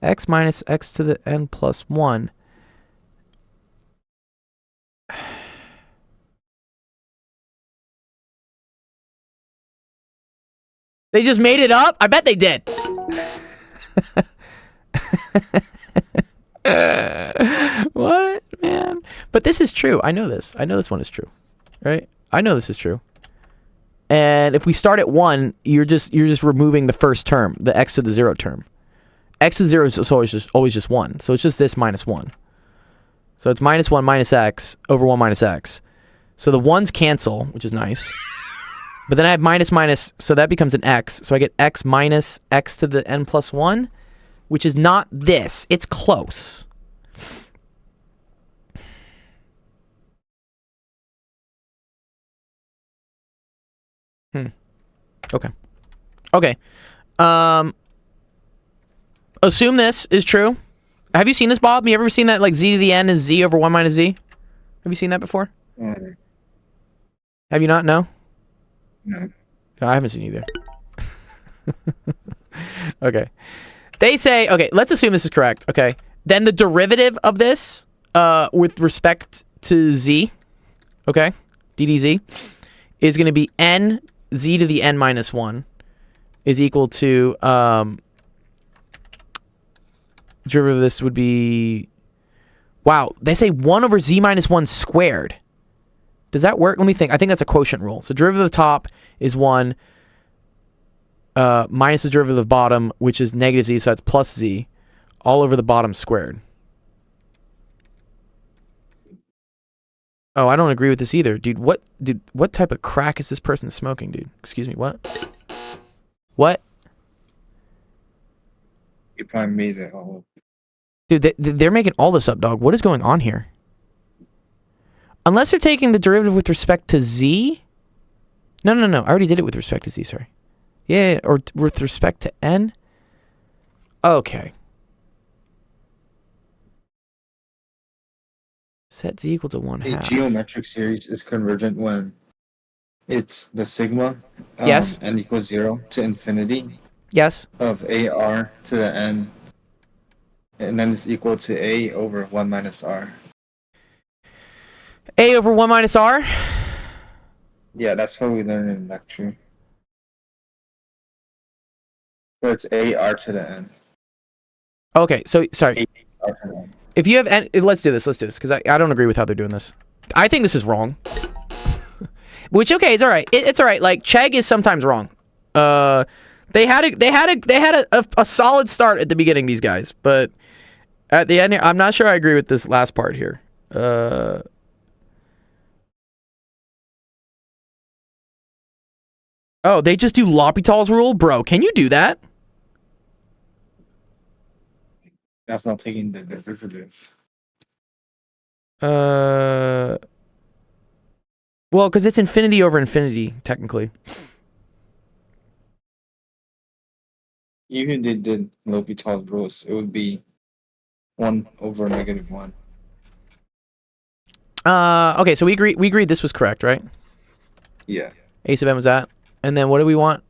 [SPEAKER 1] x minus x to the n plus 1. They just made it up? I bet they did. What, man? But this is true. I know this. I know this one is true. Right? I know this is true. And if we start at 1, you're just removing the first term, the x to the 0 term. X to the 0 is always just 1. So it's just this minus 1. So it's minus 1 minus x over 1 minus x. So the 1's cancel, which is nice. But then I have minus minus, so that becomes an x. So I get x minus x to the n plus 1, which is not this. It's close. Okay. Okay. Assume this is true. Have you seen this, Bob? You ever seen that, like, z to the n is z over 1 minus z? Have you seen that before? Have you not? No?
[SPEAKER 7] No.
[SPEAKER 1] I haven't seen either. Okay. They say, okay, let's assume this is correct. Okay. Then the derivative of this with respect to z, okay, ddz, is going to be n z to the n minus 1 is equal to, derivative of this would be, wow, they say 1 over z minus 1 squared. Does that work? Let me think. I think that's a quotient rule. So derivative of the top is 1 minus the derivative of the bottom, which is negative z, so that's plus z, all over the bottom squared. Oh, I don't agree with this either. Dude, what type of crack is this person smoking, dude? Excuse me, what? What?
[SPEAKER 7] You probably made it all up.
[SPEAKER 1] Dude, they're making all this up, dog. What is going on here? Unless they're taking the derivative with respect to z? No. I already did it with respect to z, sorry. Yeah, or with respect to n? Okay. Set z equal to 1
[SPEAKER 7] A
[SPEAKER 1] half.
[SPEAKER 7] geometric series is convergent when it's the sigma
[SPEAKER 1] Yes.
[SPEAKER 7] n equals 0 to infinity
[SPEAKER 1] Yes.
[SPEAKER 7] of ar to the n, and then it's equal to a over 1 minus r.
[SPEAKER 1] A over 1 minus r?
[SPEAKER 7] Yeah, that's what we learned in lecture. So it's ar to the n.
[SPEAKER 1] Okay, so, sorry.
[SPEAKER 7] R to the n.
[SPEAKER 1] If you have, let's do this, because I don't agree with how they're doing this. I think this is wrong. Which, okay, it's all right. It's all right. Like, Chegg is sometimes wrong. They had a solid start at the beginning, these guys, but at the end, I'm not sure I agree with this last part here. Oh, they just do L'Hopital's rule? Bro, can you do that?
[SPEAKER 7] That's not taking the derivative.
[SPEAKER 1] Well, because it's infinity over infinity, technically.
[SPEAKER 7] Even if they did L'Hopital's rules, it would be 1 over negative 1.
[SPEAKER 1] Okay, so we agreed this was correct, right?
[SPEAKER 7] Yeah.
[SPEAKER 1] A sub n was that. And then what do we want?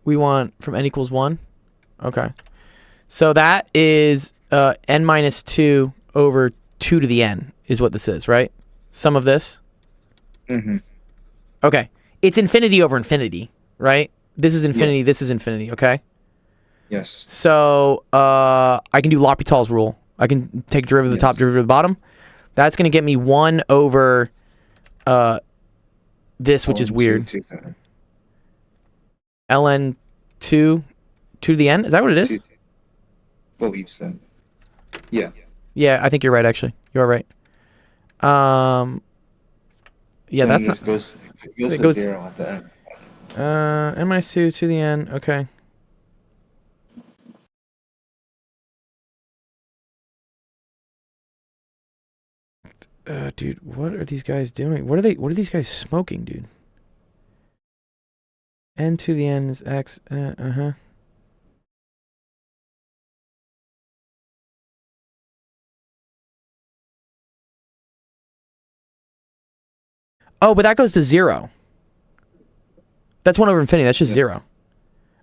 [SPEAKER 1] We want from n equals 1. Okay. So that is n minus 2 over 2 to the n is what this is, right? Sum of this?
[SPEAKER 7] Mm-hmm.
[SPEAKER 1] Okay. It's infinity over infinity, right? This is infinity, this is infinity, okay?
[SPEAKER 7] Yes.
[SPEAKER 1] So I can do L'Hopital's rule. I can take derivative of the top,
[SPEAKER 7] Yes.
[SPEAKER 1] derivative of the bottom. That's going to get me 1 over this, which is weird. ln 2 to the n? Is that what it is?
[SPEAKER 7] Believe so. Yeah.
[SPEAKER 1] Yeah, I think you're right, actually. You are right. Yeah,
[SPEAKER 7] So
[SPEAKER 1] that's
[SPEAKER 7] it
[SPEAKER 1] not...
[SPEAKER 7] goes
[SPEAKER 1] it
[SPEAKER 7] to
[SPEAKER 1] goes-
[SPEAKER 7] 0 at the end.
[SPEAKER 1] n minus 2 to the n. Okay. Dude, what are these guys doing? What are these guys smoking, dude? N to the N is X. Uh-huh. Oh, but that goes to 0. That's 1 over infinity. That's just
[SPEAKER 7] Yes.
[SPEAKER 1] 0.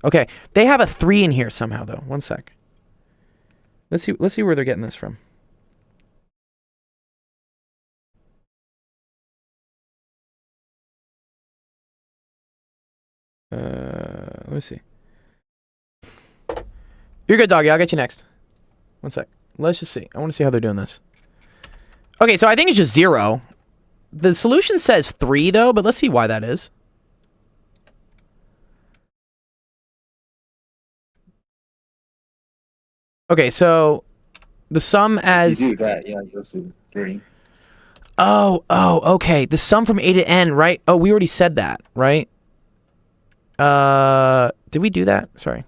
[SPEAKER 1] Okay. They have a 3 in here somehow, though. One sec. Let's see where they're getting this from. Let me see. You're good, doggy. I'll get you next. One sec. Let's just see. I want to see how they're doing this. Okay, so I think it's just 0. The solution says 3, though, but let's see why that is. Okay, so the sum as...
[SPEAKER 7] You do that, yeah, goes to 3.
[SPEAKER 1] Oh, okay. The sum from A to N, right? Oh, we already said that, right? Did we do that? Sorry.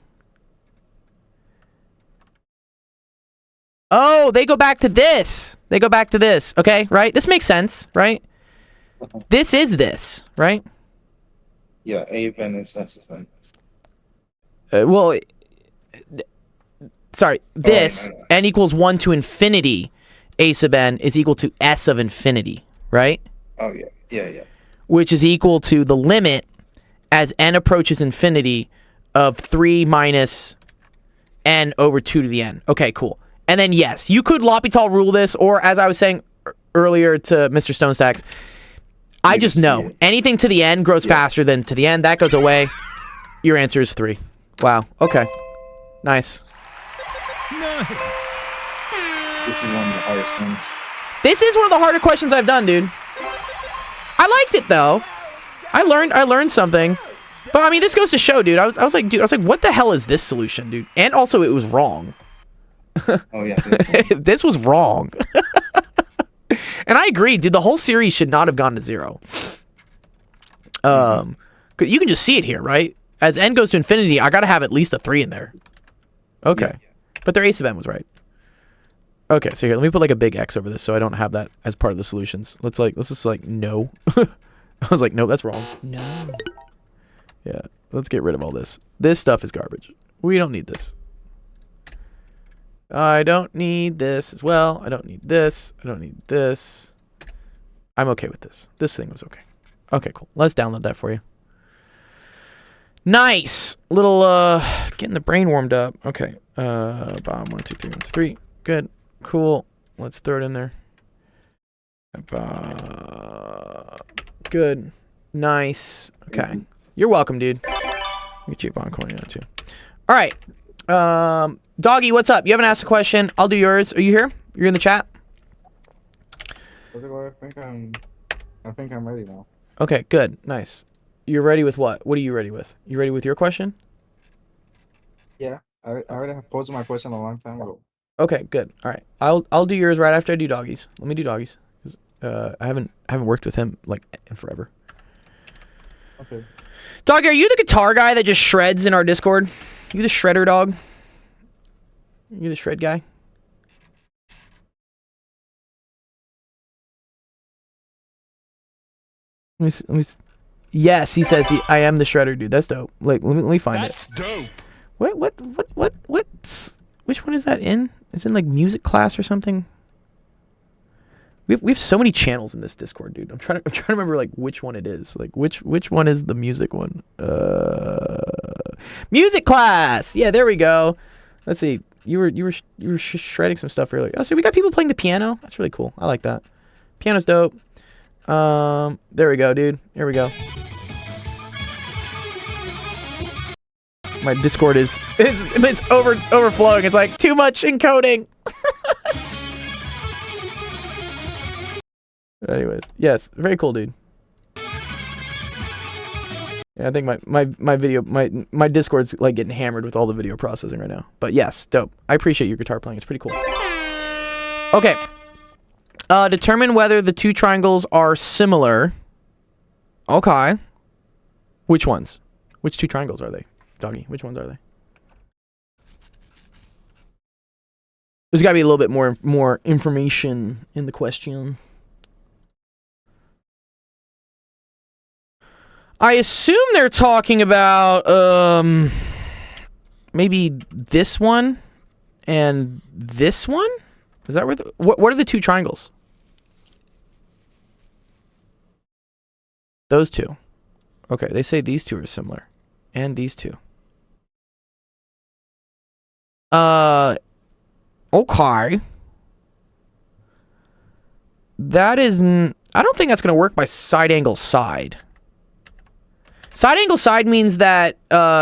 [SPEAKER 1] Oh, they go back to this. They go back to this. Okay, right? This makes sense, right? This is this, right?
[SPEAKER 7] Yeah, A of N is S of N.
[SPEAKER 1] Well, sorry. This,
[SPEAKER 7] no.
[SPEAKER 1] N equals 1 to infinity. A sub N is equal to S of infinity, right?
[SPEAKER 7] Oh, yeah. Yeah.
[SPEAKER 1] Which is equal to the limit as N approaches infinity of 3 minus N over 2 to the N. Okay, cool. And then, yes, you could L'Hopital rule this, or as I was saying earlier to Mr. Stonestacks, I
[SPEAKER 7] You
[SPEAKER 1] just
[SPEAKER 7] see
[SPEAKER 1] know
[SPEAKER 7] it.
[SPEAKER 1] anything to the N grows faster than to the N. That goes away. Your answer is 3. Wow. Okay. Nice.
[SPEAKER 7] This is one of the hardest ones.
[SPEAKER 1] This is one of the harder questions I've done, dude. I liked it though. I learned something. But I mean, this goes to show, dude. I was like, what the hell is this solution, dude? And also, it was wrong.
[SPEAKER 7] Oh, yeah. this one.
[SPEAKER 1] This was wrong. And I agree, dude. The whole series should not have gone to 0. 'Cause you can just see it here, right? As N goes to infinity, I gotta have at least a 3 in there. Okay, but their A sub N was right. Okay, so here, let me put like a big X over this so I don't have that as part of the solutions. Let's just like no. I was like, no, that's wrong. No. Yeah, let's get rid of all this. This stuff is garbage. We don't need this. I don't need this as well. I don't need this. I don't need this. I'm okay with this. This thing was okay. Okay, cool. Let's download that for you. Nice. Little getting the brain warmed up. Okay. Bomb 1, 2, 3, 1, 2, 3. Good. Cool. Let's throw it in there. Good. Nice. Okay. You're welcome, dude. Get you a bomb coin too. All right. Doggy, what's up? You haven't asked a question. I'll do yours. Are you here? You're in the chat?
[SPEAKER 2] I think I'm ready now.
[SPEAKER 1] Okay, good. Nice. You're ready with what? What are you ready with? You ready with your question?
[SPEAKER 2] Yeah, I already have posed my question a long time ago.
[SPEAKER 1] Okay, good. All right. I'll do yours right after I do doggies. Let me do doggies. 'Cause, I haven't worked with him like in forever.
[SPEAKER 2] Okay.
[SPEAKER 1] Doggy, are you the guitar guy that just shreds in our Discord? You the shredder dog? You the shred guy? Let me yes, he says I am the shredder dude. That's dope. Like let me find
[SPEAKER 5] That's dope.
[SPEAKER 1] it. What? Which one is that in? It's in like music class or something. We have so many channels in this Discord, dude. I'm trying to remember like which one it is. Like which one is the music one? Music class. Yeah, there we go. Let's see. You were shredding some stuff earlier. Oh, so we got people playing the piano. That's really cool. I like that. Piano's dope. There we go, dude. Here we go. My Discord is it's overflowing. It's like too much encoding. Anyways, yes, very cool, dude. Yeah, I think my Discord's like getting hammered with all the video processing right now. But yes, dope. I appreciate your guitar playing. It's pretty cool. Okay. Determine whether the two triangles are similar. Okay. Which ones? Which two triangles are they? Doggy, which ones are they? There's got to be a little bit more information in the question. I assume they're talking about maybe this one and this one. Is that where what are the two triangles? Those two. Okay, they say these two are similar, and these two. Okay. That is. I don't think that's going to work by side angle side. Side angle side means that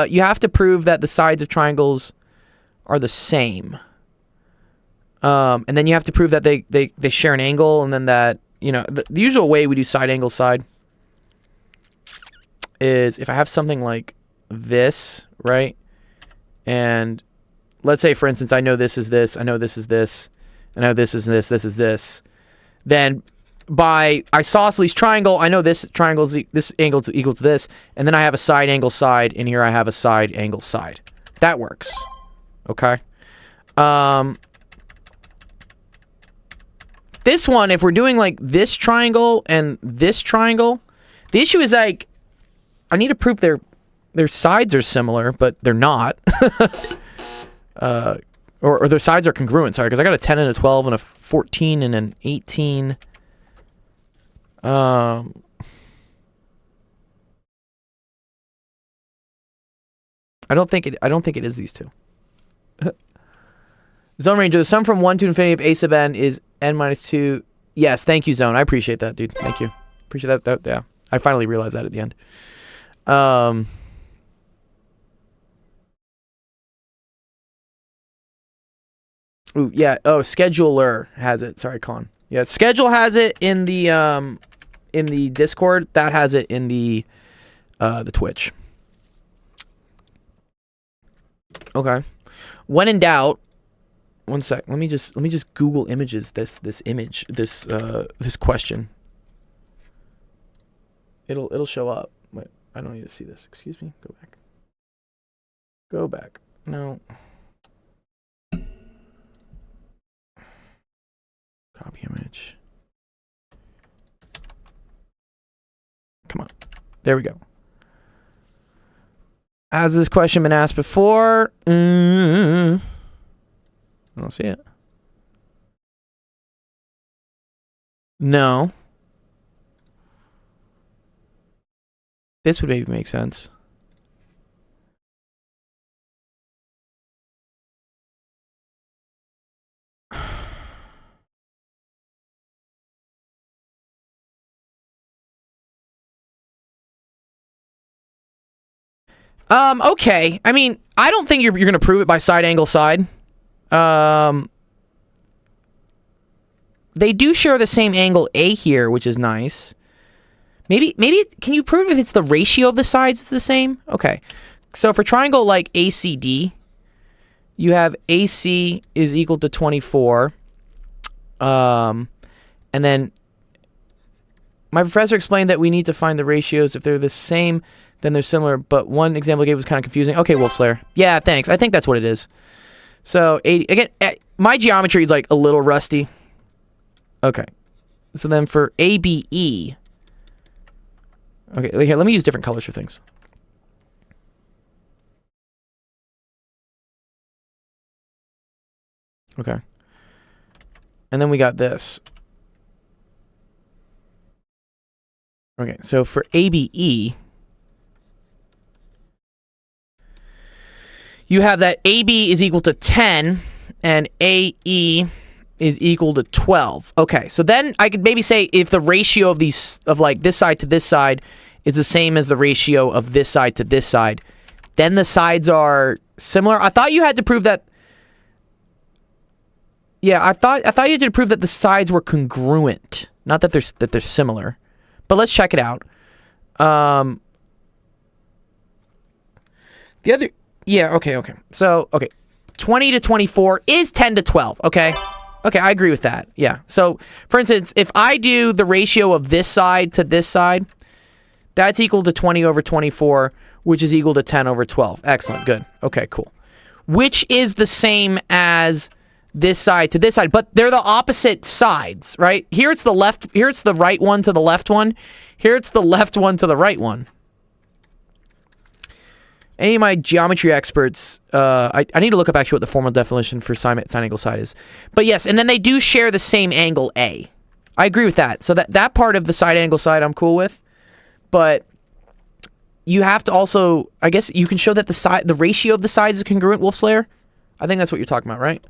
[SPEAKER 1] you have to prove that the sides of triangles are the same. And then you have to prove that they share an angle, and then that, you know, the usual way we do side angle side is if I have something like this, right? And let's say, for instance, I know this is this, I know this is this, I know this is this, this is this. Then by isosceles triangle, I know this triangle is this angle is equal to this, and then I have a side angle side, and here I have a side angle side. That works. Okay. This one, if we're doing like this triangle and this triangle, the issue is like I need to prove their sides are similar, but they're not. Or their sides are congruent, sorry, because I got a 10 and a 12 and a 14 and an 18. I don't think it is these two. Zone Ranger, the sum from 1 to infinity of a sub n is n minus 2. Yes, thank you, Zone. I appreciate that, dude. Thank you. Appreciate that. Yeah, I finally realized that at the end. Ooh, yeah. Oh, scheduler has it. Sorry, Con. Yeah, schedule has it in the Discord. That has it in the Twitch. Okay. When in doubt, one sec. Let me just Google images this question. It'll show up. Wait, I don't need to see this. Excuse me. Go back. Go back. No. Copy image. Come on. There we go. Has this question been asked before? I don't see it. No. This would maybe make sense. Okay. I mean, I don't think you're going to prove it by side angle side. They do share the same angle A here, which is nice. Maybe can you prove if it's the ratio of the sides is the same? Okay. So for triangle like ACD, you have AC is equal to 24. And then my professor explained that we need to find the ratios. If they're the same, then they're similar, but one example I gave was kind of confusing. Okay, Wolf Slayer. Yeah, thanks. I think that's what it is. So, 80, again, my geometry is like a little rusty. Okay. So then for ABE. Okay, here, let me use different colors for things. Okay. And then we got this. Okay, so for ABE, you have that AB is equal to 10 and AE is equal to 12. Okay, so then I could maybe say if the ratio of these, of like this side to this side is the same as the ratio of this side to this side, then the sides are similar. I thought you had to prove that. Yeah, I thought you had to prove that the sides were congruent, not that they're similar. But let's check it out. The other. Yeah, okay. So, okay. 20 to 24 is 10 to 12, okay? Okay, I agree with that. Yeah. So, for instance, if I do the ratio of this side to this side, that's equal to 20 over 24, which is equal to 10 over 12. Excellent. Good. Okay, cool. Which is the same as this side to this side, but they're the opposite sides, right? Here it's the right one to the left one. Here it's the left one to the right one. Any of my geometry experts, I need to look up actually what the formal definition for sine angle side is. But yes, and then they do share the same angle A. I agree with that. So that part of the side angle side I'm cool with. But you have to also, I guess you can show that the ratio of the sides is congruent, Wolfslayer. I think that's what you're talking about, right?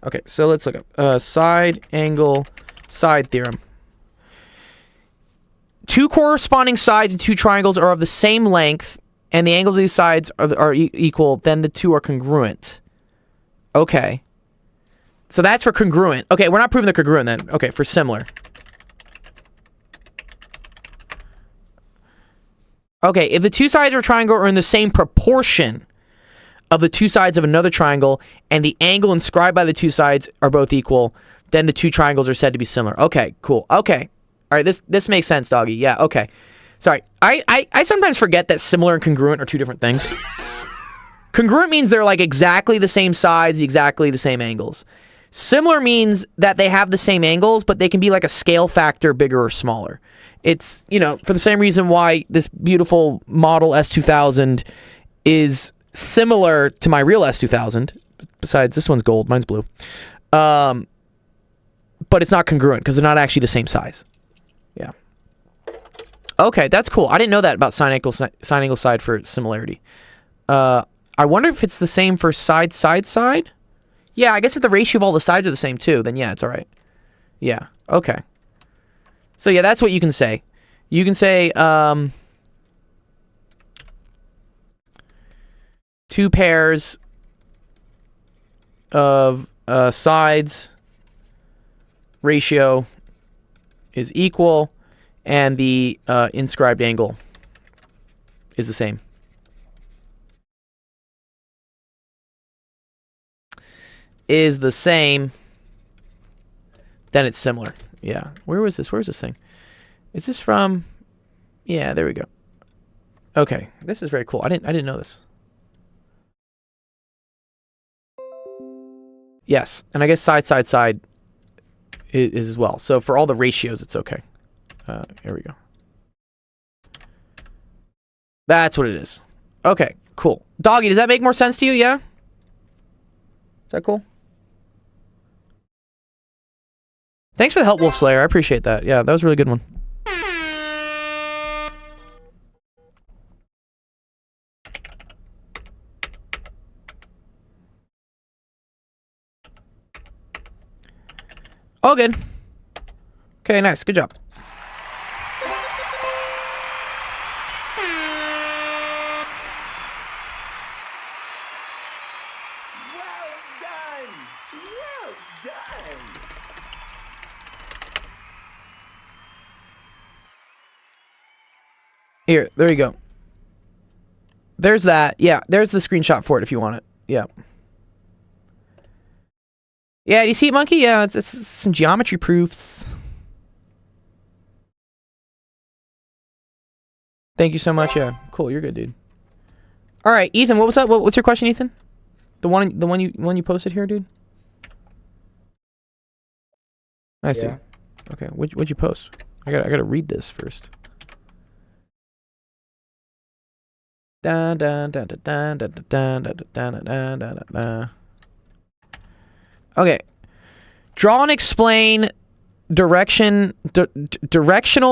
[SPEAKER 1] Okay, so let's look up side angle side theorem. Two corresponding sides and two triangles are of the same length, and the angles of these sides are equal, then the two are congruent. Okay. So that's for congruent. Okay, we're not proving they're congruent then. Okay, for similar. Okay, if the two sides of a triangle are in the same proportion of the two sides of another triangle, and the angle inscribed by the two sides are both equal, then the two triangles are said to be similar. Okay, cool. Okay. All right, this makes sense, doggy. Yeah, okay. Sorry, I sometimes forget that similar and congruent are two different things. Congruent means they're like exactly the same size, exactly the same angles. Similar means that they have the same angles, but they can be like a scale factor bigger or smaller. It's, you know, for the same reason why this beautiful model S2000 is similar to my real S2000. Besides, this one's gold, mine's blue. But it's not congruent because they're not actually the same size. Yeah. Okay, that's cool. I didn't know that about sine angle side for similarity. I wonder if it's the same for side. Yeah, I guess if the ratio of all the sides are the same too, then yeah, it's all right. Yeah. Okay. So yeah, that's what you can say. You can say two pairs of sides ratio is equal, and the inscribed angle is the same. Is the same, then it's similar. Yeah. Where was this? Where's this thing? Is this from? Yeah, there we go. Okay, this is very cool. I didn't know this. Yes, and I guess side is as well. So for all the ratios, it's okay. Here we go. That's what it is. Okay, cool. Doggy, does that make more sense to you? Yeah? Is that cool? Thanks for the help, Wolfslayer. I appreciate that. Yeah, that was a really good one. All good. Okay, nice. Good job. Here, there you go. There's that. Yeah, there's the screenshot for it if you want it. Yeah. Yeah, do you see it, Monkey? Yeah, it's some geometry proofs. Thank you so much. Yeah, cool. You're good, dude. All right, Ethan. What was that? What's your question, Ethan? The one you posted here, dude. Nice,
[SPEAKER 2] Yeah.
[SPEAKER 1] dude. Okay, what'd you post? I gotta read this first. Dun, dun, dun, dun, dun, dun, dun, dun, dun, dun, dun, dun. Okay. Draw and explain directional,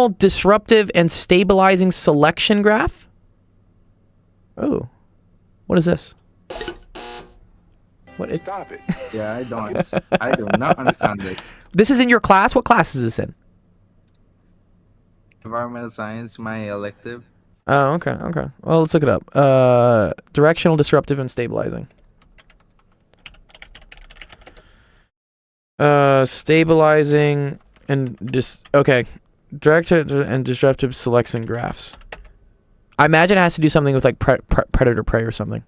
[SPEAKER 1] disruptive, and stabilizing selection graph. Oh, what is this? What is?
[SPEAKER 8] Stop it.
[SPEAKER 2] Yeah, I do not understand this.
[SPEAKER 1] This is in your class. What class is this in?
[SPEAKER 2] Environmental science, my elective.
[SPEAKER 1] Oh, okay, okay. Well, let's look it up. Directional, disruptive, and stabilizing. Stabilizing and okay. Directed and disruptive selection graphs. I imagine it has to do something with like predator prey or something.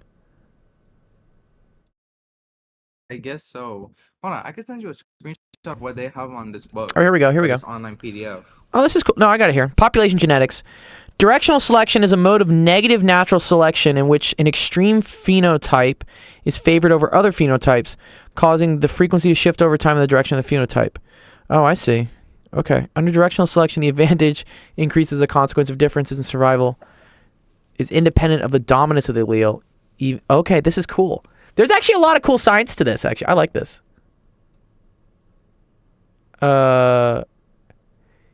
[SPEAKER 2] I guess so. Hold on, I can send you a screenshot of what they have on this book.
[SPEAKER 1] Oh, here we go. Here we go.
[SPEAKER 2] This online PDF.
[SPEAKER 1] Oh, this is cool. No, I got it here. Population genetics. Directional selection is a mode of negative natural selection in which an extreme phenotype is favored over other phenotypes, causing the frequency to shift over time in the direction of the phenotype. Oh, I see. Okay. Under directional selection, the advantage increases as a consequence of differences in survival is independent of the dominance of the allele. Okay, this is cool. There's actually a lot of cool science to this, actually. I like this.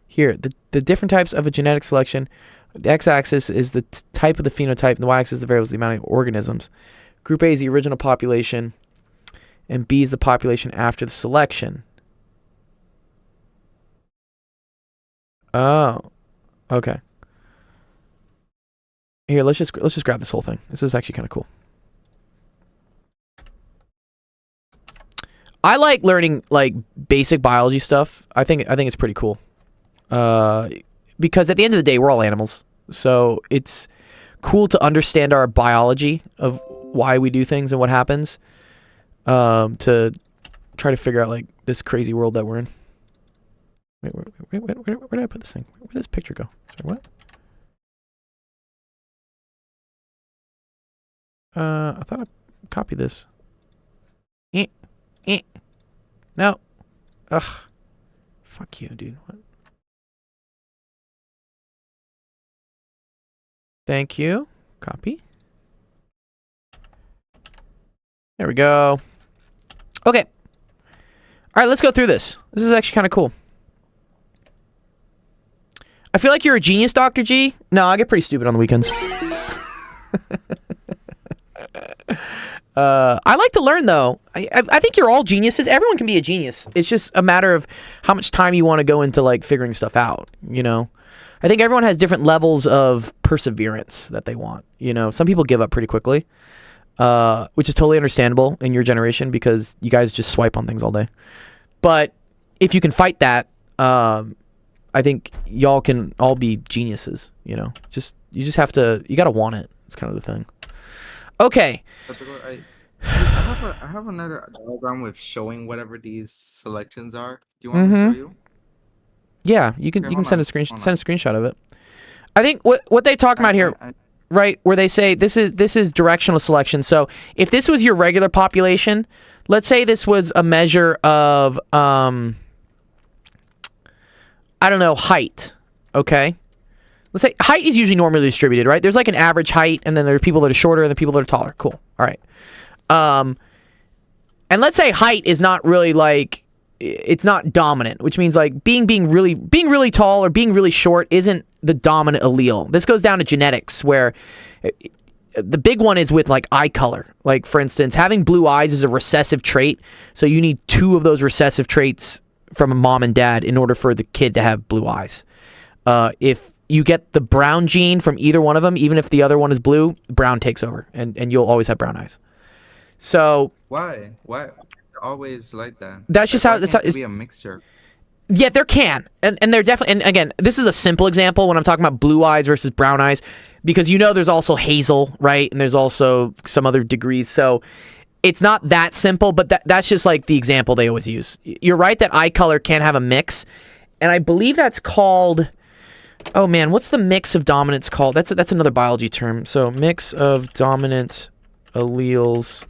[SPEAKER 1] Here, the different types of a genetic selection. The x-axis is the type of the phenotype, and the y-axis is the variables, the amount of organisms. Group A is the original population, and B is the population after the selection. Oh, okay. Here, let's just grab this whole thing. This is actually kind of cool. I like learning like basic biology stuff. I think it's pretty cool. Because at the end of the day, we're all animals. So it's cool to understand our biology of why we do things and what happens. To try to figure out like this crazy world that we're in. Wait, where did I put this thing? Where did this picture go? Sorry, what? I thought I copied this. No. Ugh. Fuck you, dude. What? Thank you. Copy. There we go. Okay. All right, let's go through this. This is actually kind of cool. I feel like you're a genius, Dr. G. No, I get pretty stupid on the weekends. I like to learn, though. I think you're all geniuses. Everyone can be a genius. It's just a matter of how much time you want to go into, like, figuring stuff out, you know? I think everyone has different levels of perseverance that they want, you know? Some people give up pretty quickly, which is totally understandable in your generation because you guys just swipe on things all day. But if you can fight that, I think y'all can all be geniuses, you know? You just have to, you gotta want it. It's kind of the thing. Okay.
[SPEAKER 2] I have another diagram with showing whatever these selections are. Do you want me to show you?
[SPEAKER 1] Yeah, you can
[SPEAKER 2] Okay,
[SPEAKER 1] you can
[SPEAKER 2] hold
[SPEAKER 1] send
[SPEAKER 2] on,
[SPEAKER 1] a screenshot of it. I think what they talk about here, right, where they say this is directional selection. So if this was your regular population, let's say this was a measure of I don't know, height, okay? Let's say height is usually normally distributed, right? There's like an average height, and then there are people that are shorter and the people that are taller. Cool. All right. And let's say height is not really like, it's not dominant, which means like being really tall or being really short isn't the dominant allele. This goes down to genetics, where the big one is with like eye color. Like for instance, having blue eyes is a recessive trait, so you need 2 of those recessive traits from a mom and dad in order for the kid to have blue eyes. If you get the brown gene from either one of them, even if the other one is blue, brown takes over, and you'll always have brown eyes. So
[SPEAKER 2] Why always like that?
[SPEAKER 1] That's just
[SPEAKER 2] Like,
[SPEAKER 1] how
[SPEAKER 2] why
[SPEAKER 1] it's
[SPEAKER 2] can't it be a mixture.
[SPEAKER 1] Yeah, there can, and they're definitely, and again, this is a simple example when I'm talking about blue eyes versus brown eyes, because you know there's also hazel, right, and there's also some other degrees, so it's not that simple, but that's just like the example they always use. You're right that eye color can have a mix, and I believe that's called, oh man, what's the mix of dominance called? That's another biology term. So mix of dominant alleles,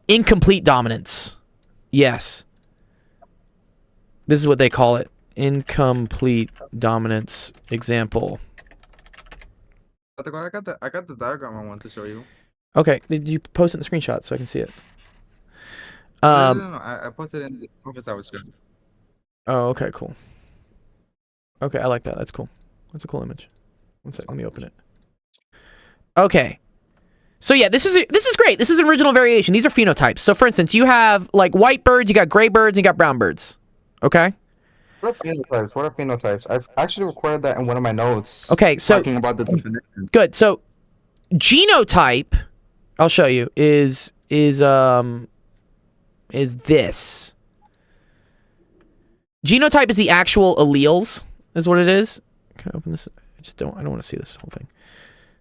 [SPEAKER 1] incomplete dominance. Yes. This is what they call it. Incomplete dominance example.
[SPEAKER 2] I got the diagram I want to show you.
[SPEAKER 1] Okay, did you post it in the screenshot so I can see it?
[SPEAKER 2] No, I posted it in the office I was showing.
[SPEAKER 1] Oh, okay, cool. Okay, I like that. That's cool. That's a cool image. One sec, let me open it. Okay. So yeah, this is great. This is an original variation. These are phenotypes. So for instance, you have like white birds, you got gray birds, and you got brown birds. Okay?
[SPEAKER 2] What are phenotypes? I've actually recorded that in one of my notes.
[SPEAKER 1] Okay, so
[SPEAKER 2] talking about the definition.
[SPEAKER 1] good. So genotype, I'll show you, is this. Genotype is the actual alleles, is what it is. Can I open this? I don't want to see this whole thing.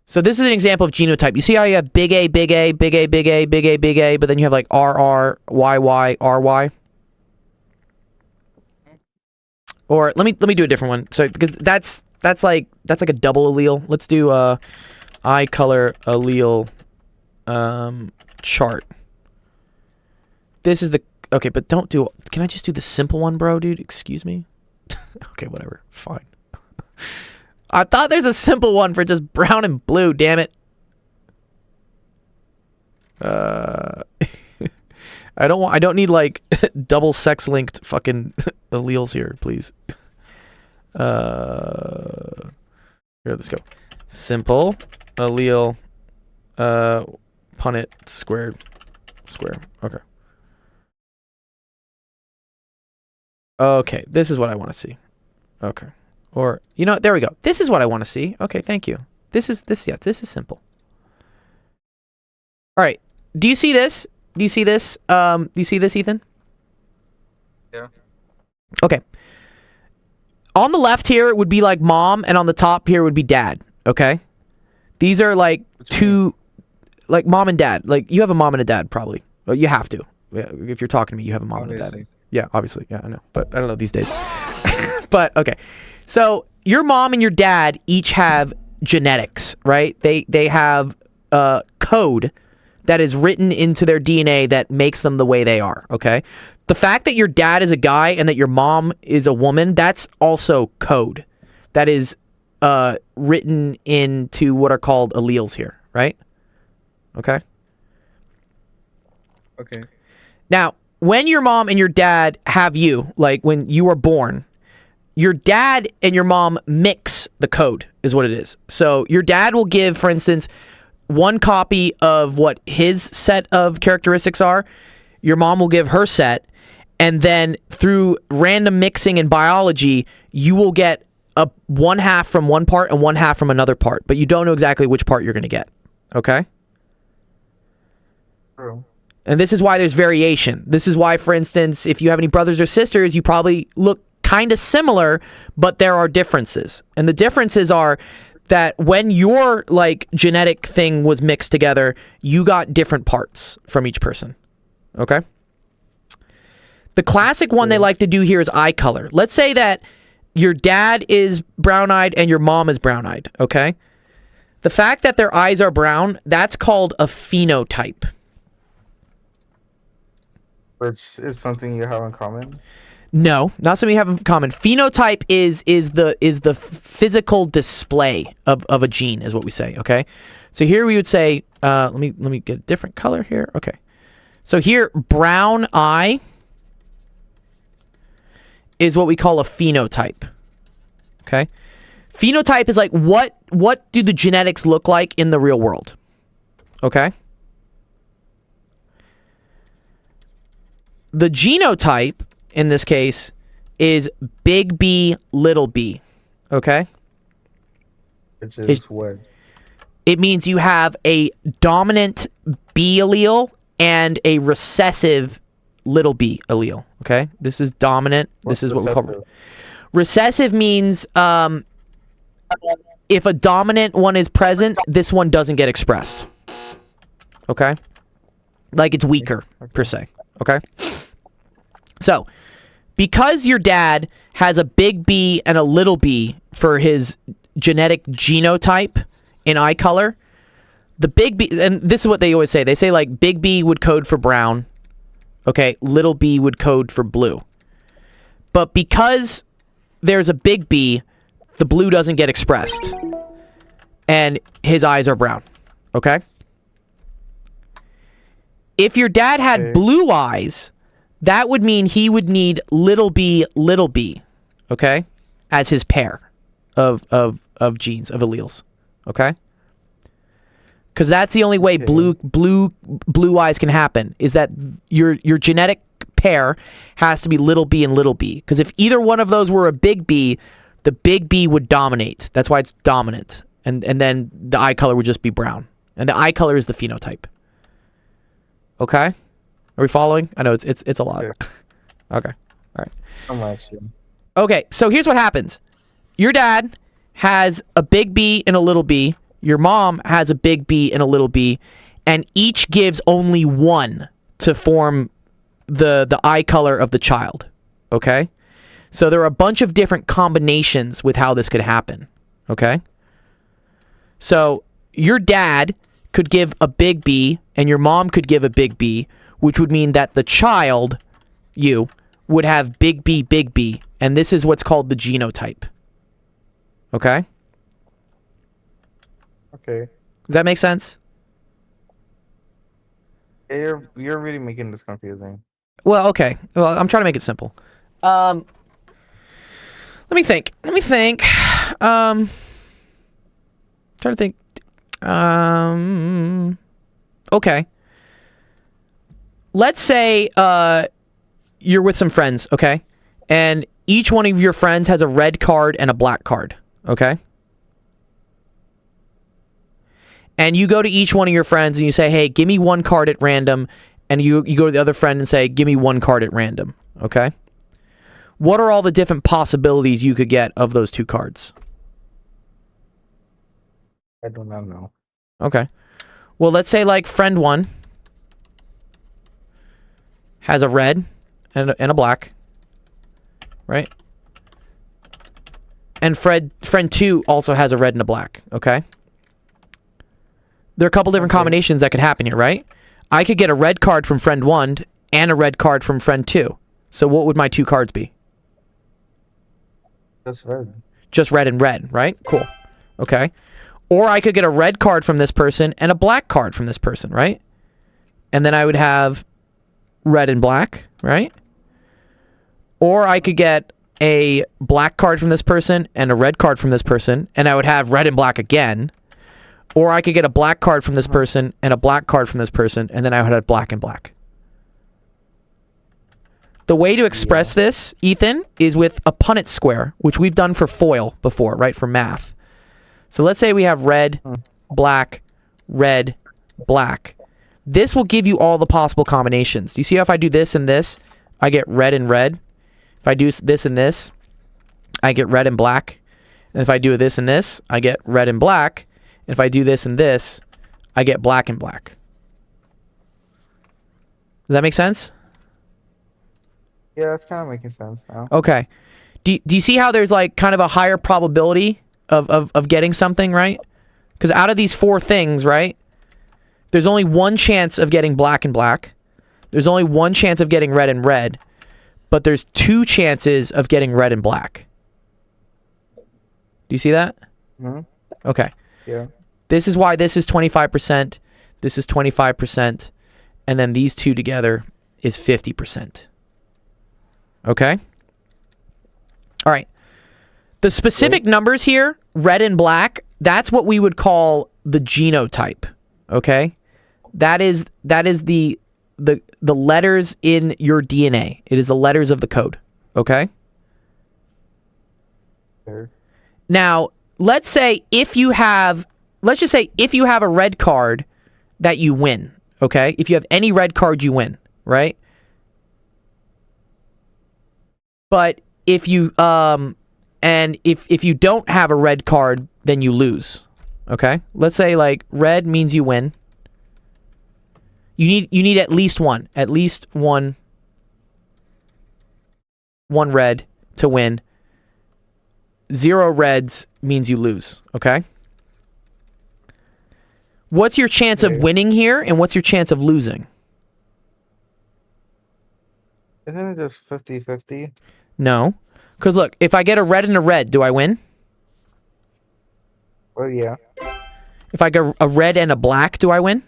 [SPEAKER 1] So this is an example of genotype. You see how you have big A, big A, big A, big A, big A, big A, but then you have like RR, YY, RY. Or let me do a different one. So because that's like a double allele. Let's do eye color allele chart. This is the okay, but don't do. Can I just do the simple one, bro, dude? Excuse me. Okay, whatever. Fine. I thought there's a simple one for just brown and blue, damn it. I don't need like double sex linked fucking alleles here, please. Here, let's go. Simple allele Punnett squared square. Okay. Okay, this is what I want to see. Okay. Or you know, there we go. This is what I want to see. Okay, thank you. This is simple. All right. Do you see this? Do you see this? Do you see this, Ethan?
[SPEAKER 2] Yeah.
[SPEAKER 1] Okay. On the left here would be like mom, and on the top here would be dad. Okay. These are like two, like mom and dad. Like you have a mom and a dad, probably. Well, you have to. Yeah, if you're talking to me, you have a mom and a dad. Yeah, obviously. Yeah, I know. But I don't know these days. But okay. So your mom and your dad each have genetics, right? They have code that is written into their DNA that makes them the way they are, okay? The fact that your dad is a guy and that your mom is a woman, that's also code that is written into what are called alleles here, right? Okay?
[SPEAKER 2] Okay.
[SPEAKER 1] Now, when your mom and your dad have you, like when you were born, your dad and your mom mix the code is what it is. So your dad will give, for instance, one copy of what his set of characteristics are. Your mom will give her set, and then through random mixing in biology, you will get a one half from one part and one half from another part, but you don't know exactly which part you're going to get. Okay?
[SPEAKER 2] True.
[SPEAKER 1] And this is why there's variation. This is why, for instance, if you have any brothers or sisters, you probably look kind of similar, but there are differences. And the differences are that when your like genetic thing was mixed together, you got different parts from each person. Okay? The classic one they like to do here is eye color. Let's say that your dad is brown-eyed and your mom is brown-eyed, okay? The fact that their eyes are brown, that's called a phenotype.
[SPEAKER 2] Which is something you have in common?
[SPEAKER 1] No, not something you have in common. Phenotype is the physical display of a gene, is what we say. Okay, so here we would say, let me get a different color here. Okay, so here brown eye is what we call a phenotype. Okay, phenotype is like what do the genetics look like in the real world? Okay. The genotype in this case is big B, little b, okay?
[SPEAKER 2] Which is what?
[SPEAKER 1] It means you have a dominant B allele and a recessive little b allele, okay? This is dominant. This is what we call recessive means if a dominant one is present, this one doesn't get expressed, okay? Like it's weaker, per se, okay? So, because your dad has a big B and a little b for his genetic genotype in eye color, the big B, and this is what they always say. They say like big B would code for brown, okay, little b would code for blue. But because there's a big B, the blue doesn't get expressed. And his eyes are brown, okay? If your dad had blue eyes, that would mean he would need little b, okay, as his pair of genes, of alleles, okay? Because that's the only way blue eyes can happen, is that your genetic pair has to be little b and little b. Because if either one of those were a big B, the big B would dominate. That's why it's dominant. And then the eye color would just be brown. And the eye color is the phenotype. Okay? Are we following? I know it's a lot.
[SPEAKER 2] Yeah.
[SPEAKER 1] Okay. All right.
[SPEAKER 2] I'm actually.
[SPEAKER 1] Okay, so here's what happens. Your dad has a big B and a little b. Your mom has a big B and a little b. And each gives only one to form the eye color of the child. Okay? So there are a bunch of different combinations with how this could happen. Okay? So your dad could give a big B and your mom could give a big B, which would mean that the child, you, would have big B, and this is what's called the genotype. Okay?
[SPEAKER 2] Okay.
[SPEAKER 1] Does that make sense?
[SPEAKER 2] Yeah, you're really making this confusing.
[SPEAKER 1] Well, okay. Well, I'm trying to make it simple. Let me think. Trying to think. Okay. Let's say you're with some friends, okay? And each one of your friends has a red card and a black card, okay? And you go to each one of your friends and you say, hey, give me one card at random. And you go to the other friend and say, give me one card at random, okay? What are all the different possibilities you could get of those two cards?
[SPEAKER 2] I do not know.
[SPEAKER 1] Okay. Well, let's say like friend 1 has a red and a black, right? And friend 2 also has a red and a black, okay? There are a couple different combinations that could happen here, right? I could get a red card from friend 1 and a red card from friend 2. So what would my two cards be?
[SPEAKER 2] That's red.
[SPEAKER 1] Just red and red, right? Cool. Okay. Or I could get a red card from this person and a black card from this person, right? And then I would have red and black, right? Or I could get a black card from this person and a red card from this person, and I would have red and black again. Or I could get a black card from this person and a black card from this person, and then I would have black and black. The way to express this, Ethan, is with a Punnett square, which we've done for FOIL before, right, for math. So let's say we have red, black, red, black. This will give you all the possible combinations. Do you see how if I do this and this, I get red and red? If I do this and this, I get red and black. And if I do this and this, I get red and black. And if I do this and this, I get black and black. Does that make sense?
[SPEAKER 2] Yeah, that's kind of making sense now.
[SPEAKER 1] Okay. Do you see how there's like kind of a higher probability of getting something, right? Because out of these 4 things, right, there's only one chance of getting black and black. There's only one chance of getting red and red. But there's 2 chances of getting red and black. Do you see that?
[SPEAKER 2] Mm-hmm.
[SPEAKER 1] Okay.
[SPEAKER 2] Yeah.
[SPEAKER 1] This is why this is 25%, this is 25%, and then these two together is 50%. Okay? All right. The specific numbers here, red and black, that's what we would call the genotype. Okay? That is the letters in your DNA. It is the letters of the code. Okay?
[SPEAKER 2] Sure.
[SPEAKER 1] Now, let's just say if you have a red card that you win, okay? If you have any red card, you win, right? But if you and if you don't have a red card, then you lose. Okay? Let's say like red means you win. You need at least one red to win. 0 reds means you lose, okay? What's your chance of winning here, and what's your chance of losing?
[SPEAKER 2] Isn't it just 50-50?
[SPEAKER 1] No. Because look, if I get a red and a red, do I win?
[SPEAKER 2] Well, yeah.
[SPEAKER 1] If I get a red and a black, do I win?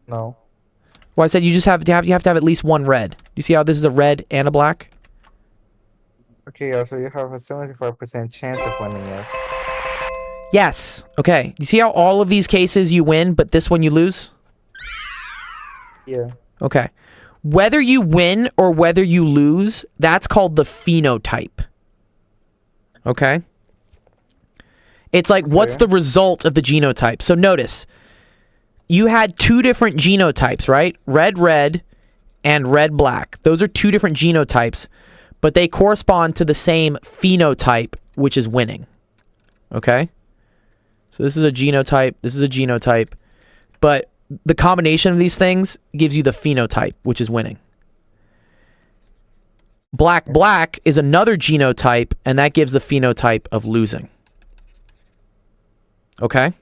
[SPEAKER 2] No.
[SPEAKER 1] Well, I said you have to have at least one red. You see how this is a red and a black?
[SPEAKER 2] Okay, yeah, so you have a 75% chance of winning, yes.
[SPEAKER 1] Yes. Okay. You see how all of these cases you win, but this one you lose?
[SPEAKER 2] Yeah.
[SPEAKER 1] Okay. Whether you win or whether you lose, that's called the phenotype. Okay? It's like, what's the result of the genotype? So notice, you had 2 different genotypes, right? Red and red-black. Those are 2 different genotypes, but they correspond to the same phenotype, which is winning. Okay? So this is a genotype, this is a genotype, but the combination of these things gives you the phenotype, which is winning. Black is another genotype, and that gives the phenotype of losing. Okay?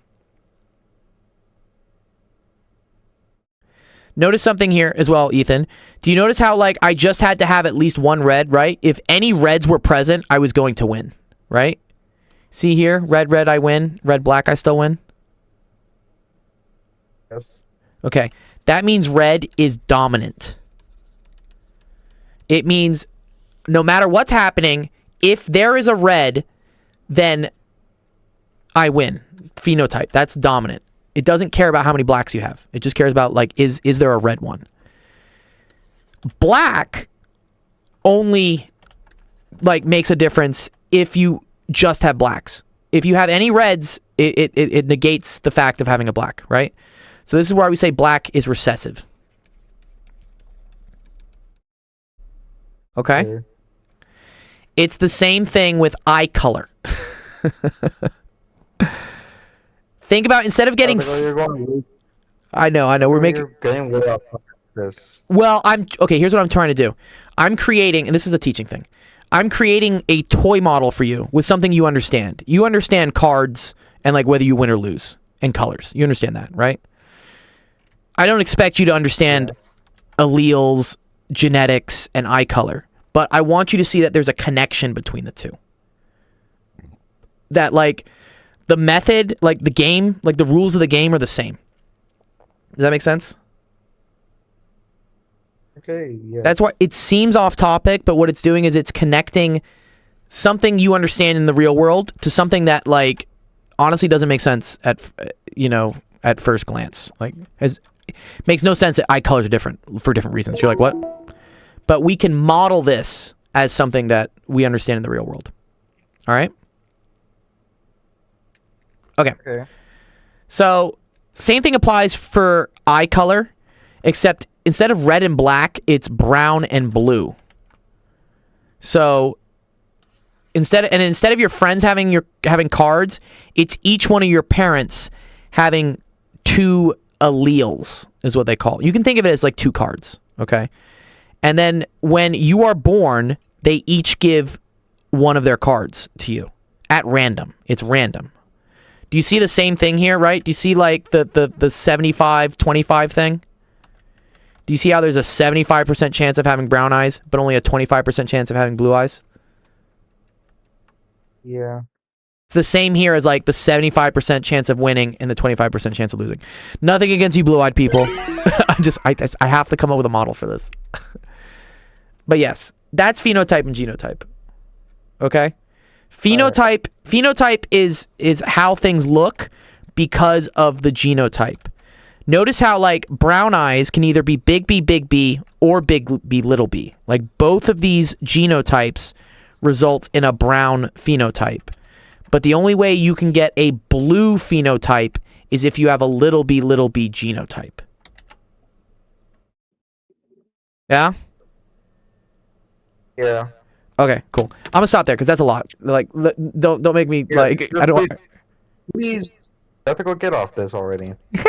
[SPEAKER 1] Notice something here as well, Ethan. Do you notice how, like, I just had to have at least one red, right? If any reds were present, I was going to win, right? See here, red, red, I win. Red, black, I still win.
[SPEAKER 2] Yes.
[SPEAKER 1] Okay, that means red is dominant. It means no matter what's happening, if there is a red, then I win. Phenotype, that's dominant. It doesn't care about how many blacks you have. It just cares about, like, is there a red one? Black only, like, makes a difference if you just have blacks. If you have any reds, it negates the fact of having a black, right? So this is why we say black is recessive. Okay?
[SPEAKER 2] Okay.
[SPEAKER 1] It's the same thing with eye color. Think about, instead of getting...
[SPEAKER 2] You're going,
[SPEAKER 1] I know, we're making...
[SPEAKER 2] You're getting way off topic with this.
[SPEAKER 1] Well, okay, here's what I'm trying to do. I'm creating, and this is a teaching thing. I'm creating a toy model for you with something you understand. You understand cards and, like, whether you win or lose, and colors. You understand that, right? I don't expect you to understand alleles, genetics, and eye color, but I want you to see that there's a connection between the two. That, like, the method, like the game, like the rules of the game are the same. Does that make sense?
[SPEAKER 2] Okay, yeah.
[SPEAKER 1] That's why it seems off topic, but what it's doing is it's connecting something you understand in the real world to something that, like, honestly doesn't make sense at, at first glance. Like, makes no sense that eye colors are different for different reasons. You're like, what? But we can model this as something that we understand in the real world. All right? Okay. So, same thing applies for eye color, except instead of red and black, it's brown and blue. So, instead of your friends having cards, it's each one of your parents having 2 alleles, is what they call it. You can think of it as like 2 cards, okay? And then when you are born, they each give one of their cards to you at random. It's random. Do you see the same thing here, right? Do you see, like, the 75-25 thing? Do you see how there's a 75% chance of having brown eyes, but only a 25% chance of having blue eyes?
[SPEAKER 2] Yeah.
[SPEAKER 1] It's the same here as, like, the 75% chance of winning and the 25% chance of losing. Nothing against you blue-eyed people. I have to come up with a model for this. But yes, that's phenotype and genotype. Okay? Phenotype is how things look because of the genotype. Notice how, like, brown eyes can either be big B or big B little b. Like, both of these genotypes result in a brown phenotype. But the only way you can get a blue phenotype is if you have a little b genotype. Yeah?
[SPEAKER 2] Yeah.
[SPEAKER 1] Okay, cool. I'm gonna stop there because that's a lot. Like, don't make me, like, I don't.
[SPEAKER 2] Please, you have to go get off this already.
[SPEAKER 1] He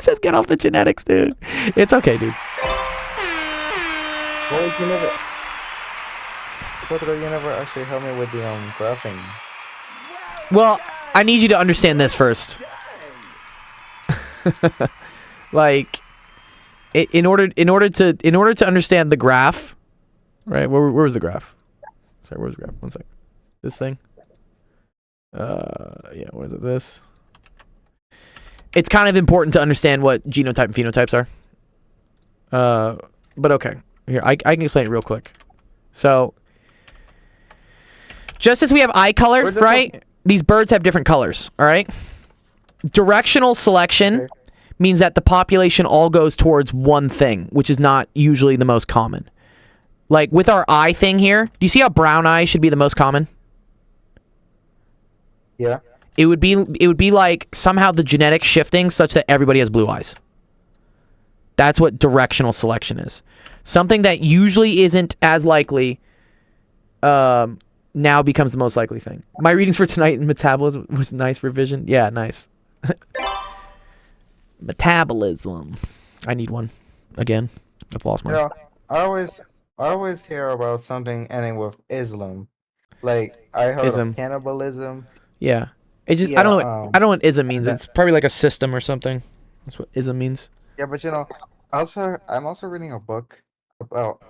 [SPEAKER 1] says, "Get off the genetics, dude." It's okay, dude.
[SPEAKER 2] Well, you never actually helped me with the graphing.
[SPEAKER 1] Well, I need you to understand this first. Like, in order to understand the graph, right? Where was the graph? Sorry, where's the graph? One sec. This thing. Yeah. What is it? This. It's kind of important to understand what genotype and phenotypes are. But okay. Here, I can explain it real quick. So, just as we have eye color, right? These birds have different colors, all right? Directional selection means that the population all goes towards one thing, which is not usually the most common. Like, with our eye thing here, do you see how brown eyes should be the most common?
[SPEAKER 2] Yeah.
[SPEAKER 1] It would be like somehow the genetics shifting such that everybody has blue eyes. That's what directional selection is. Something that usually isn't as likely now becomes the most likely thing. My readings for tonight in metabolism was nice revision. Yeah, nice. Metabolism. I need one. Again. I've lost mine.
[SPEAKER 2] Yeah, I always hear about something ending with Islam. Like, I heard
[SPEAKER 1] Ism.
[SPEAKER 2] of cannibalism.
[SPEAKER 1] Yeah. It just I don't know what ism means. It's probably like a system or something. That's what ism means.
[SPEAKER 2] Yeah, but I'm also reading a book about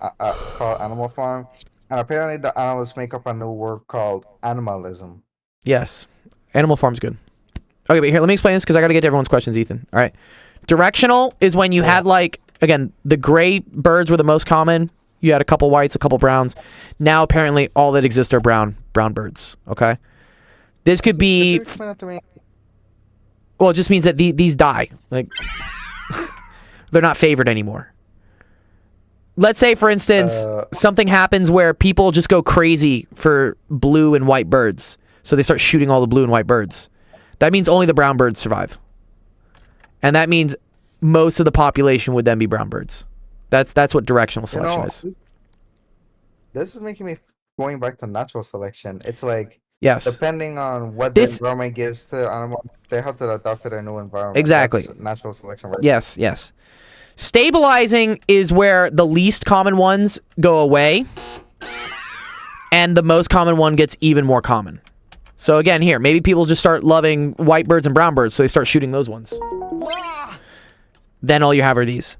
[SPEAKER 2] called Animal Farm, and apparently the animals make up a new word called animalism.
[SPEAKER 1] Yes. Animal Farm's good. Okay, but here, let me explain this because I got to get to everyone's questions, Ethan. All right. Directional is when you had, like, again, the gray birds were the most common. You had a couple whites, a couple browns. Now, apparently, all that exist are brown birds. Okay? This could
[SPEAKER 2] Could
[SPEAKER 1] be...
[SPEAKER 2] you explain that to me?
[SPEAKER 1] Well, it just means that these die. Like, they're not favored anymore. Let's say, for instance, something happens where people just go crazy for blue and white birds. So they start shooting all the blue and white birds. That means only the brown birds survive. And that means most of the population would then be brown birds. That's what directional selection is.
[SPEAKER 2] This is making me going back to natural selection. It's like,
[SPEAKER 1] Yes.
[SPEAKER 2] depending on what
[SPEAKER 1] This-
[SPEAKER 2] the environment gives to animal, they have to adapt to their new environment.
[SPEAKER 1] Exactly.
[SPEAKER 2] That's natural selection. Right?
[SPEAKER 1] Yes. Stabilizing is where the least common ones go away. And the most common one gets even more common. So again, here, maybe people just start loving white birds and brown birds, so they start shooting those ones. Then all you have are these.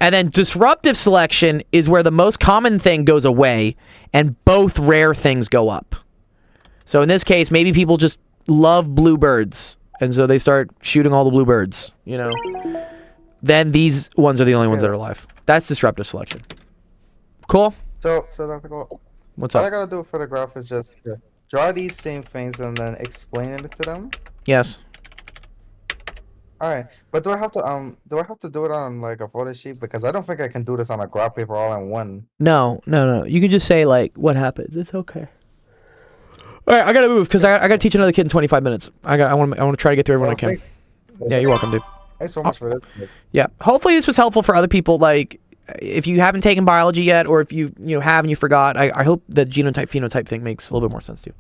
[SPEAKER 1] And then disruptive selection is where the most common thing goes away and both rare things go up. So in this case, maybe people just love blue birds, and so they start shooting all the blue birds, you know? Then these ones are the only ones that are alive. That's disruptive selection. Cool?
[SPEAKER 2] So Dr. Cole,
[SPEAKER 1] What's
[SPEAKER 2] all I
[SPEAKER 1] up?
[SPEAKER 2] gotta do for the graph is just draw these same things and then explain it to them.
[SPEAKER 1] Yes.
[SPEAKER 2] All right, but do I have to do it on like a photo sheet? Because I don't think I can do this on a graph paper all in one.
[SPEAKER 1] No. You can just say, like, what happens. It's okay. All right, I gotta move because I gotta teach another kid in 25 minutes. I want to try to get through everyone I can.
[SPEAKER 2] Thanks.
[SPEAKER 1] Yeah, you're welcome, dude.
[SPEAKER 2] Thanks so much for this.
[SPEAKER 1] Yeah. Hopefully this was helpful for other people. Like, if you haven't taken biology yet, or if you have and you forgot, I hope the genotype phenotype thing makes a little bit more sense to you.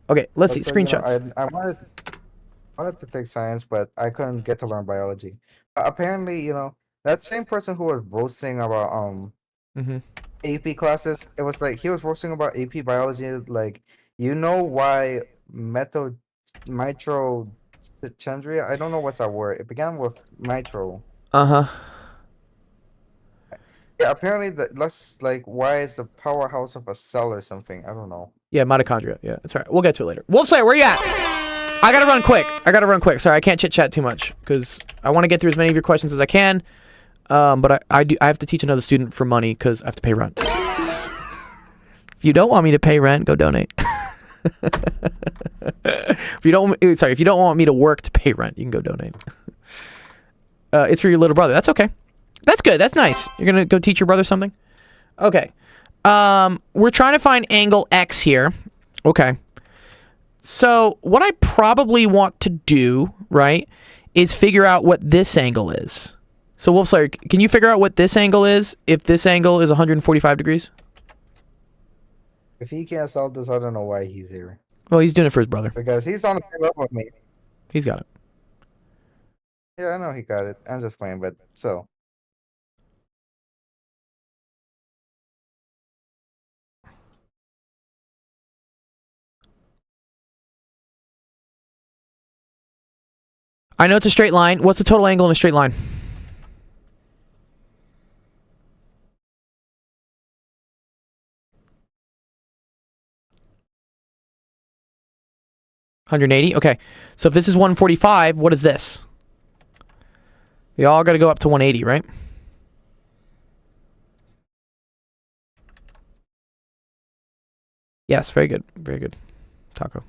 [SPEAKER 1] Okay, let's see
[SPEAKER 2] But, you know,
[SPEAKER 1] screenshots.
[SPEAKER 2] I wanted to take science, but I couldn't get to learn biology. Apparently, that same person who was roasting about
[SPEAKER 1] Mm-hmm.
[SPEAKER 2] AP classes, it was like he was roasting about AP biology. Like, why mitochondria? I don't know what's that word. It began with mitro.
[SPEAKER 1] Uh-huh.
[SPEAKER 2] Yeah, apparently that's like why it's the powerhouse of a cell or something. I don't know.
[SPEAKER 1] Yeah, mitochondria. Yeah, that's right. We'll get to it later. Wolfslayer, where you at? I gotta run quick. Sorry, I can't chit chat too much because I want to get through as many of your questions as I can. But I have to teach another student for money because I have to pay rent. If you don't want me to pay rent, go donate. If you don't want me to work to pay rent, you can go donate. It's for your little brother. That's okay. That's good. That's nice. You're gonna go teach your brother something? Okay. We're trying to find angle X here. Okay. So what I probably want to do, right, is figure out what this angle is. So Wolfslayer, can you figure out what this angle is if this angle is 145 degrees?
[SPEAKER 2] If he can't solve this, I don't know why he's here.
[SPEAKER 1] Well, he's doing it for his brother.
[SPEAKER 2] Because he's on the same level with me.
[SPEAKER 1] He's got it.
[SPEAKER 2] Yeah, I know he got it. I'm just playing, but so.
[SPEAKER 1] I know it's a straight line. What's the total angle in a straight line? $180? Okay. So if this is 145, what is this? We all got to go up to 180, right? Yes, very good. Very good. Taco.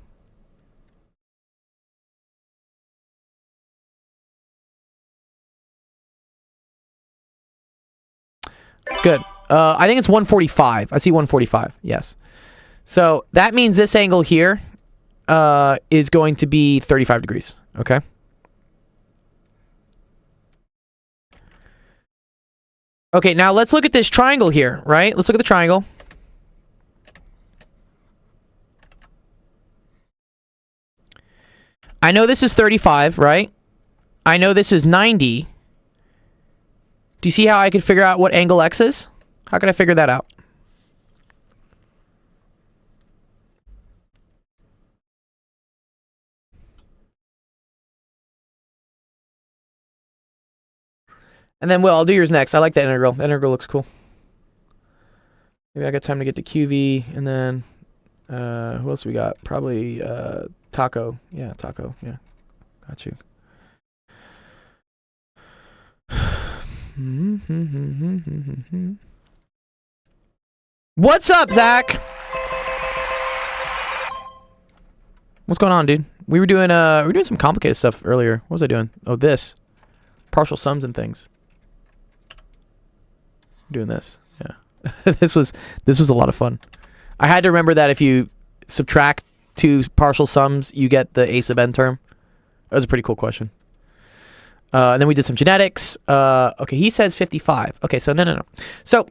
[SPEAKER 1] Good. I think it's 145. I see 145. Yes. So that means this angle here is going to be 35 degrees. Okay. Okay, now let's look at this triangle here, right? Let's look at the triangle. I know this is 35, right? I know this is 90. Do you see how I could figure out what angle X is? How can I figure that out? And then, Will, I'll do yours next. I like that integral. That integral looks cool. Maybe I got time to get to QV, and then Who else we got? Probably Taco. Yeah, Taco. Yeah, got you. What's up, Zach? What's going on, dude? We were doing some complicated stuff earlier. What was I doing? Oh, this. Partial sums and things. Doing this. Yeah. this was a lot of fun. I had to remember that if you subtract two partial sums, you get the a sub n term. That was a pretty cool question. And then we did some genetics. Okay, he says 55. Okay, so no. So,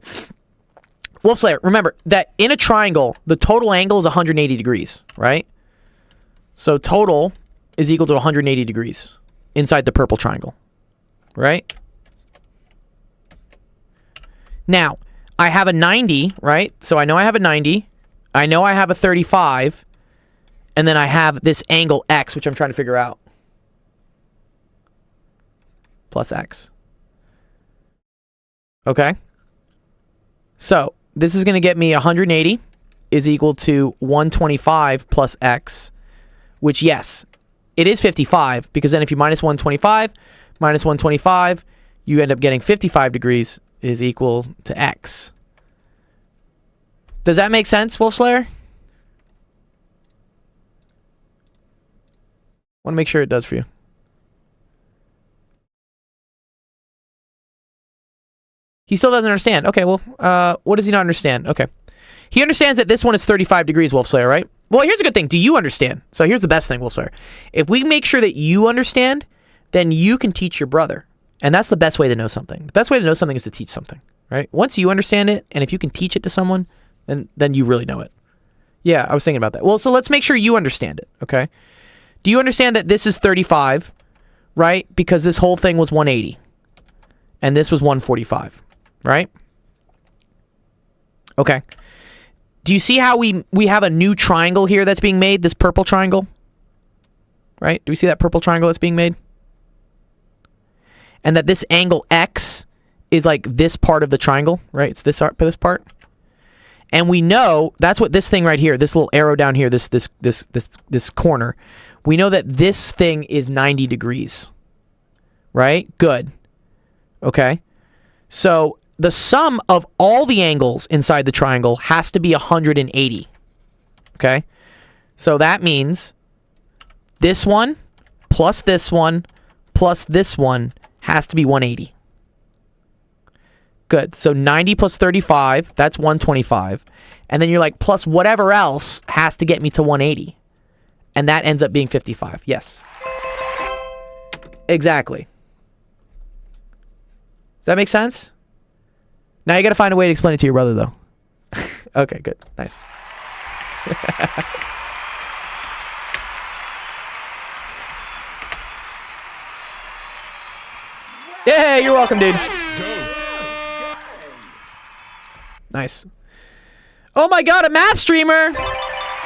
[SPEAKER 1] Wolf Slayer, remember that in a triangle, the total angle is 180 degrees, right? So total is equal to 180 degrees inside the purple triangle, right? Now, I have a 90, right? So I know I have a 90. I know I have a 35. And then I have this angle X, which I'm trying to figure out. Plus X. Okay? So, this is going to get me 180 is equal to 125 plus X, which, yes, it is 55, because then if you minus 125, you end up getting 55 degrees is equal to X. Does that make sense, Wolf Slayer? Want to make sure it does for you. He still doesn't understand. Okay, well, what does he not understand? Okay. He understands that this one is 35 degrees, Wolf Slayer, right? Well, here's a good thing. Do you understand? So here's the best thing, Wolf Slayer. If we make sure that you understand, then you can teach your brother. And that's the best way to know something. The best way to know something is to teach something, right? Once you understand it, and if you can teach it to someone, then you really know it. Yeah, I was thinking about that. Well, so let's make sure you understand it, okay? Do you understand that this is 35, right? Because this whole thing was 180. And this was 145, right? Okay. Do you see how we have a new triangle here that's being made? This purple triangle? Right? Do we see that purple triangle that's being made? And that this angle X is like this part of the triangle, right? It's this part. And we know that's what this thing right here, this little arrow down here, this corner. We know that this thing is 90 degrees. Right? Good. Okay. So the sum of all the angles inside the triangle has to be 180. Okay? So that means this one plus this one plus this one has to be 180. Good. So 90 plus 35, that's 125. And then you're like, plus whatever else has to get me to 180. And that ends up being 55. Yes. Exactly. Does that make sense? Now you got to find a way to explain it to your brother, though. Okay, good. Nice. Yeah, you're welcome, dude. Nice. Oh my god, a math streamer!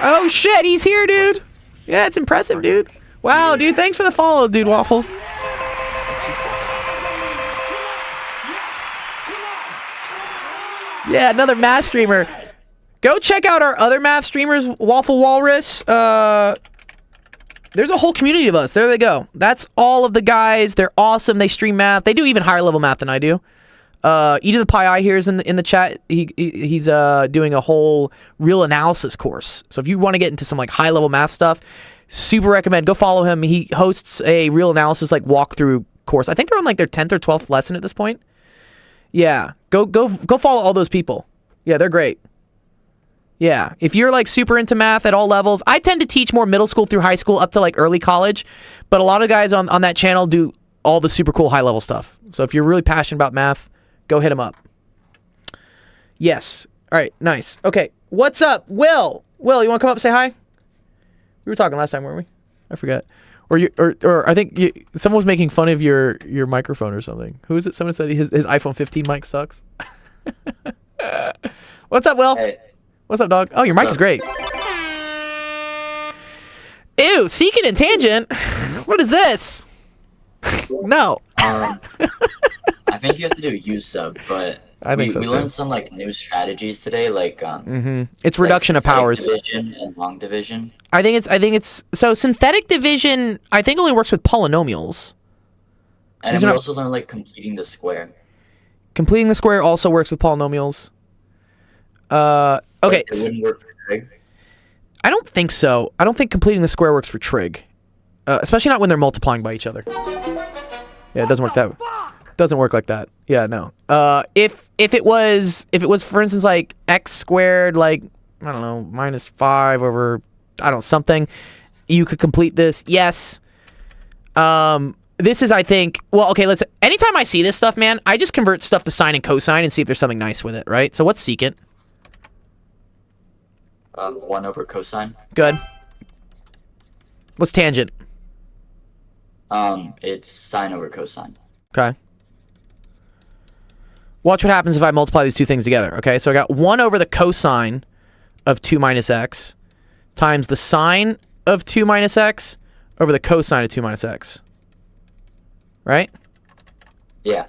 [SPEAKER 1] Oh shit, he's here, dude. Yeah, it's impressive, dude. Wow, dude, thanks for the follow, dude, Waffle. Yeah, another math streamer. Go check out our other math streamers, Waffle Walrus. There's a whole community of us. There they go. That's all of the guys. They're awesome. They stream math. They do even higher level math than I do. Eden the Pi here is in the chat. He's doing a whole real analysis course. So if you want to get into some like high level math stuff, super recommend. Go follow him. He hosts a real analysis like walkthrough course. I think they're on like their 10th or 12th lesson at this point. Yeah, go follow all those people. Yeah, they're great. Yeah, if you're like super into math at all levels, I tend to teach more middle school through high school up to like early college, but a lot of guys on that channel do all the super cool high level stuff. So if you're really passionate about math, go hit them up. Yes. All right, nice. Okay, what's up, Will? Will, you want to come up and say hi? We were talking last time, weren't we? I forgot. Or I think someone was making fun of your microphone or something. Who is it? Someone said his iPhone 15 mic sucks. What's up, Will?
[SPEAKER 8] Hey.
[SPEAKER 1] What's up, dog? Oh, your mic is great. Ew, secant and tangent. What is this? No.
[SPEAKER 8] I think you have to do U sub, but
[SPEAKER 1] I think so
[SPEAKER 8] we
[SPEAKER 1] too.
[SPEAKER 8] learned some like new strategies today, like
[SPEAKER 1] It's
[SPEAKER 8] like
[SPEAKER 1] reduction of
[SPEAKER 8] synthetic
[SPEAKER 1] powers.
[SPEAKER 8] division and long division.
[SPEAKER 1] I think it's so synthetic division. I think only works with polynomials.
[SPEAKER 8] And
[SPEAKER 1] These
[SPEAKER 8] then
[SPEAKER 1] are
[SPEAKER 8] we
[SPEAKER 1] not-
[SPEAKER 8] also learned like completing the square.
[SPEAKER 1] Completing the square also works with polynomials.
[SPEAKER 8] But
[SPEAKER 1] Okay.
[SPEAKER 8] it wouldn't work for trig.
[SPEAKER 1] I don't think so. I don't think completing the square works for trig, especially not when they're multiplying by each other. Yeah, it doesn't work that. Doesn't work like that. Yeah, no. If it was for instance like x squared, like I don't know, -5 over I don't know something, you could complete this. Yes. This is, I think, well, okay, anytime I see this stuff, man, I just convert stuff to sine and cosine and see if there's something nice with it, right? So what's secant?
[SPEAKER 8] 1 over cosine.
[SPEAKER 1] Good. What's tangent?
[SPEAKER 8] It's sine over cosine.
[SPEAKER 1] Okay. Watch what happens if I multiply these two things together, okay? So I got 1 over the cosine of 2 minus x times the sine of 2 minus x over the cosine of 2 minus x. Right?
[SPEAKER 8] Yeah.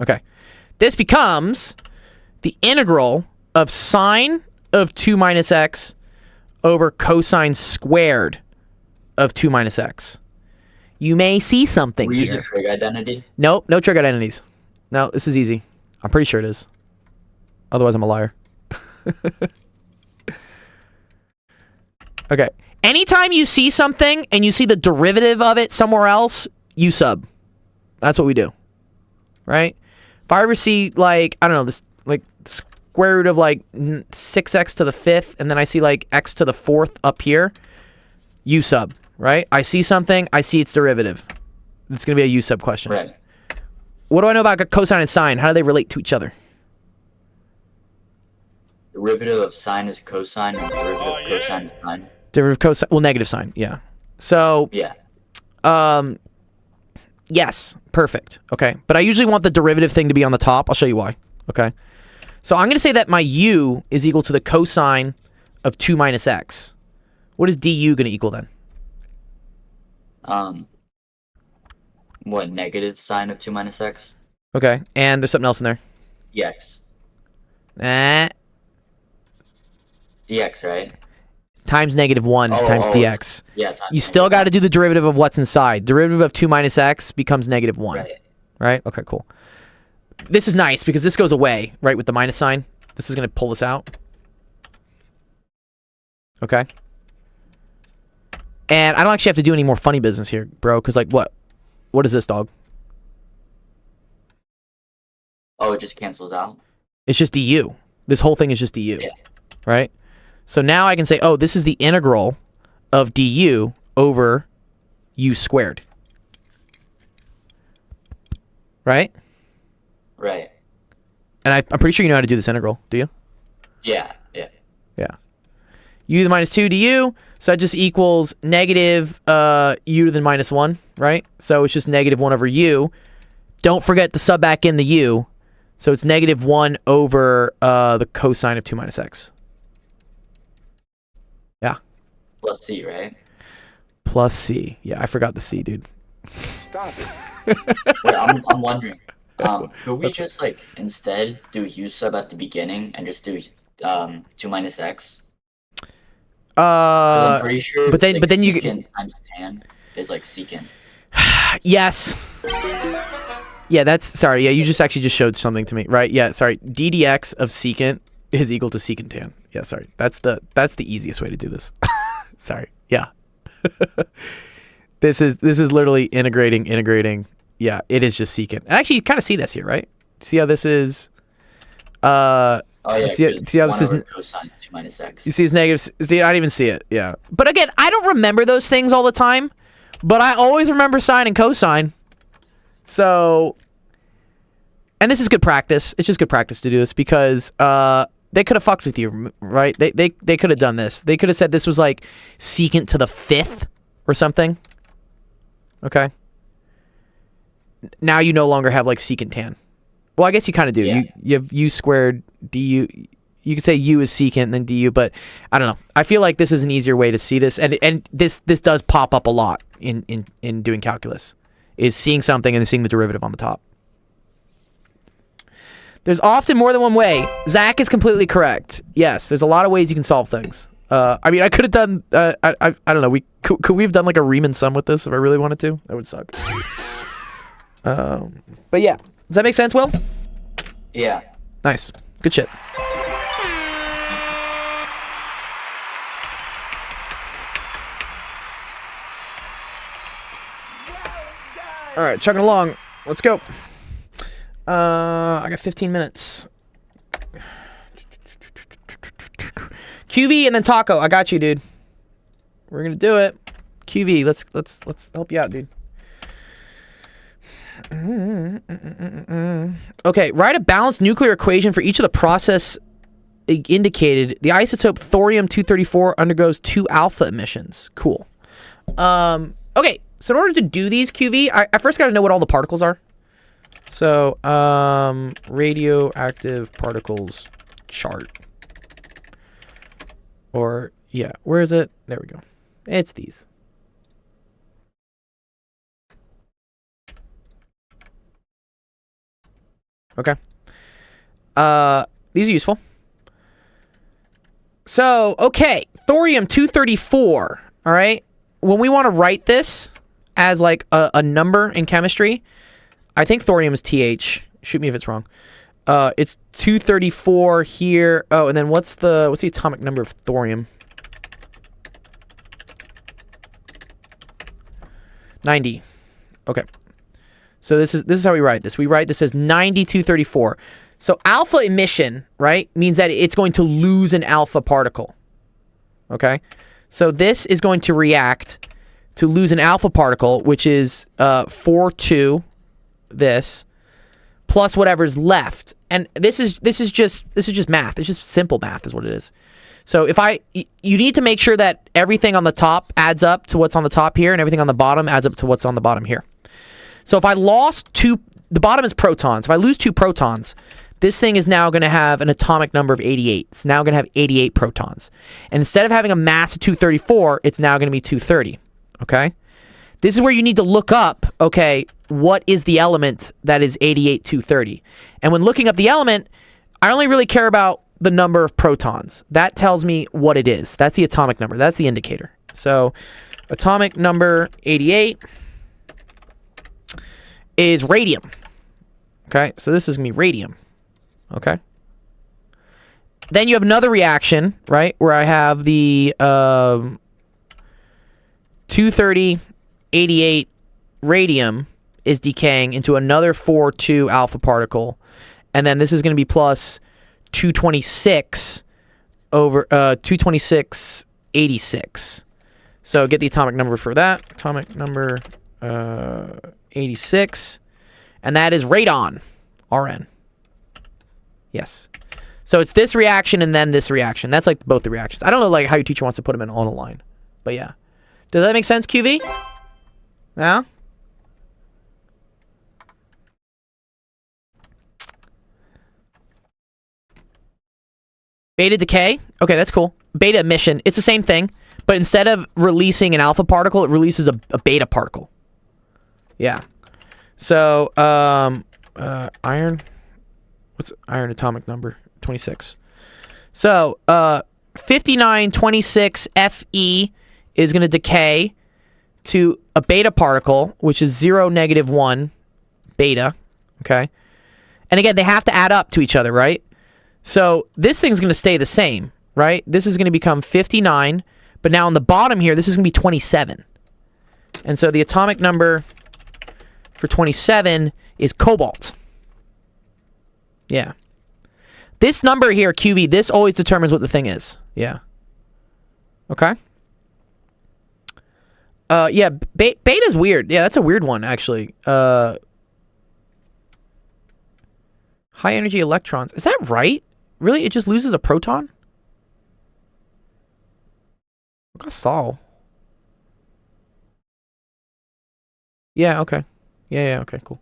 [SPEAKER 1] Okay. This becomes the integral of sine of 2 minus x over cosine squared of 2 minus x. You may see something
[SPEAKER 8] We use
[SPEAKER 1] here.
[SPEAKER 8] a trig identity.
[SPEAKER 1] Nope, no trig identities. No, this is easy. I'm pretty sure it is. Otherwise, I'm a liar. Okay. Anytime you see something and you see the derivative of it somewhere else, you sub. That's what we do. Right? If I ever see, like, I don't know, this, like, square root of, like, 6x to the 5th, and then I see, like, x to the 4th up here, you sub. Right? I see something, I see its derivative. It's going to be a u sub question.
[SPEAKER 8] Right.
[SPEAKER 1] What do I know about cosine and sine? How do they relate to each other?
[SPEAKER 8] Derivative of sine is cosine, and derivative of cosine is sine.
[SPEAKER 1] Derivative of cosine, well, negative sine, yeah. So,
[SPEAKER 8] Yeah.
[SPEAKER 1] yes, perfect. Okay, but I usually want the derivative thing to be on the top. I'll show you why. Okay, so I'm going to say that my u is equal to the cosine of 2 minus x. What is du going to equal then?
[SPEAKER 8] What, negative sine of 2 minus x?
[SPEAKER 1] Okay, and there's something else in there.
[SPEAKER 8] Dx.
[SPEAKER 1] Eh,
[SPEAKER 8] Dx, right?
[SPEAKER 1] times -1 times
[SPEAKER 8] oh,
[SPEAKER 1] dx.
[SPEAKER 8] Yeah, it's
[SPEAKER 1] You still got to do the derivative of what's inside. Derivative of 2 minus x becomes -1.
[SPEAKER 8] Right.
[SPEAKER 1] Right? Okay, cool. This is nice because this goes away, right, with the minus sign. This is going to pull this out. Okay. And I don't actually have to do any more funny business here, bro, because, like, what? What is this, dog?
[SPEAKER 8] Oh, it just cancels out?
[SPEAKER 1] It's just du. This whole thing is just du.
[SPEAKER 8] Yeah.
[SPEAKER 1] Right? So now I can say, oh, this is the integral of du over u squared. Right?
[SPEAKER 8] Right.
[SPEAKER 1] And I'm pretty sure you know how to do this integral, do you?
[SPEAKER 8] Yeah, yeah.
[SPEAKER 1] Yeah. U to the minus 2 du, so that just equals negative u to the minus 1, right? So it's just -1 over u. Don't forget to sub back in the u. So it's -1 over the cosine of 2 minus x. Yeah.
[SPEAKER 8] Plus c, right?
[SPEAKER 1] Plus c. Yeah, I forgot the c, dude.
[SPEAKER 8] Wait, I'm wondering. Could we just like instead do u sub at the beginning and just do 2 minus x? 'Cause I'm pretty sure.
[SPEAKER 1] but then-
[SPEAKER 8] like,
[SPEAKER 1] but then you
[SPEAKER 8] secant times tan is like secant.
[SPEAKER 1] Yes. Yeah, that's sorry. Yeah, you just actually just showed something to me, right? Yeah, sorry. ddx of secant is equal to secant tan. Yeah, sorry. That's the easiest way to do this. Sorry. Yeah. This is literally integrating. Yeah, it is just secant. And actually, you kind of see this here, right? See how this is.
[SPEAKER 8] Oh yeah.
[SPEAKER 1] see
[SPEAKER 8] 'cause
[SPEAKER 1] how
[SPEAKER 8] it's
[SPEAKER 1] this
[SPEAKER 8] 1
[SPEAKER 1] is-
[SPEAKER 8] over cosine 2 minus x.
[SPEAKER 1] You see it's negative. See, I didn't even see it. Yeah. But again, I don't remember those things all the time, but I always remember sine and cosine. So, and this is good practice. It's just good practice to do this because they could have fucked with you, right? They could have done this. They could have said this was like secant to the 5th or something. Okay. Now you no longer have like secant tan. Well, I guess you kind of do.
[SPEAKER 8] Yeah.
[SPEAKER 1] You have u squared du. You could say u is secant and then du, but I don't know. I feel like this is an easier way to see this, and this does pop up a lot in doing calculus, is seeing something and then seeing the derivative on the top. There's often more than one way. Zach is completely correct. Yes, there's a lot of ways you can solve things. I mean, I could have done. I don't know. Could we have done like a Riemann sum with this if I really wanted to? That would suck. But yeah, does that make sense, Will?
[SPEAKER 8] Yeah.
[SPEAKER 1] Nice. Good shit. All right, chugging along. Let's go. I got 15 minutes. QV and then Taco. I got you, dude. We're gonna do it. QV, let's help you out, dude. Okay, write a balanced nuclear equation for each of the process indicated. The isotope thorium-234 undergoes 2 alpha emissions. Cool. Okay, so in order to do these, QV, I first got to know what all the particles are. So, radioactive particles chart. Or, yeah, where is it? There we go. It's these. Okay. These are useful. So, okay, thorium-234, all right? When we want to write this as like a number in chemistry, I think thorium is TH. Shoot me if it's wrong. It's 234 here. Oh, and then what's the atomic number of thorium? 90. Okay. So this is how we write this. We write this as 9234. So alpha emission, right, means that it's going to lose an alpha particle. Okay? So this is going to react to lose an alpha particle, which is 42 this plus whatever's left. And this is just math. It's just simple math is what it is. So if you need to make sure that everything on the top adds up to what's on the top here and everything on the bottom adds up to what's on the bottom here. So if I lost the bottom is protons. If I lose 2 protons, this thing is now going to have an atomic number of 88. It's now going to have 88 protons. And instead of having a mass of 234, it's now going to be 230. Okay? This is where you need to look up, okay, what is the element that is 88, 230? And when looking up the element, I only really care about the number of protons. That tells me what it is. That's the atomic number. That's the indicator. So atomic number 88 is radium. Okay, so this is going to be radium. Okay. Then you have another reaction, right, where I have the 230, 88 radium is decaying into another 4,2 alpha particle. And then this is going to be plus 226 over 226, 86. So get the atomic number for that. Atomic number 86. And that is radon. Rn. Yes. So it's this reaction and then this reaction. That's like both the reactions. I don't know like how your teacher wants to put them in on a line. But yeah. Does that make sense, QV? Yeah? Beta decay. Okay, that's cool. Beta emission. It's the same thing. But instead of releasing an alpha particle, it releases a beta particle. Yeah. So, iron. What's iron atomic number? 26. So, 5926 Fe is going to decay to a beta particle, which is 0, -1 beta. Okay. And again, they have to add up to each other, right? So this thing's going to stay the same, right? This is going to become 59, but now on the bottom here, this is going to be 27. And so the atomic number for 27 is cobalt. Yeah. This number here, QV, this always determines what the thing is. Yeah. Okay. Yeah, beta's weird. Yeah, that's a weird one, actually. High energy electrons. Is that right? Really? It just loses a proton? Okay, Sol. Yeah, okay. Yeah, okay, cool.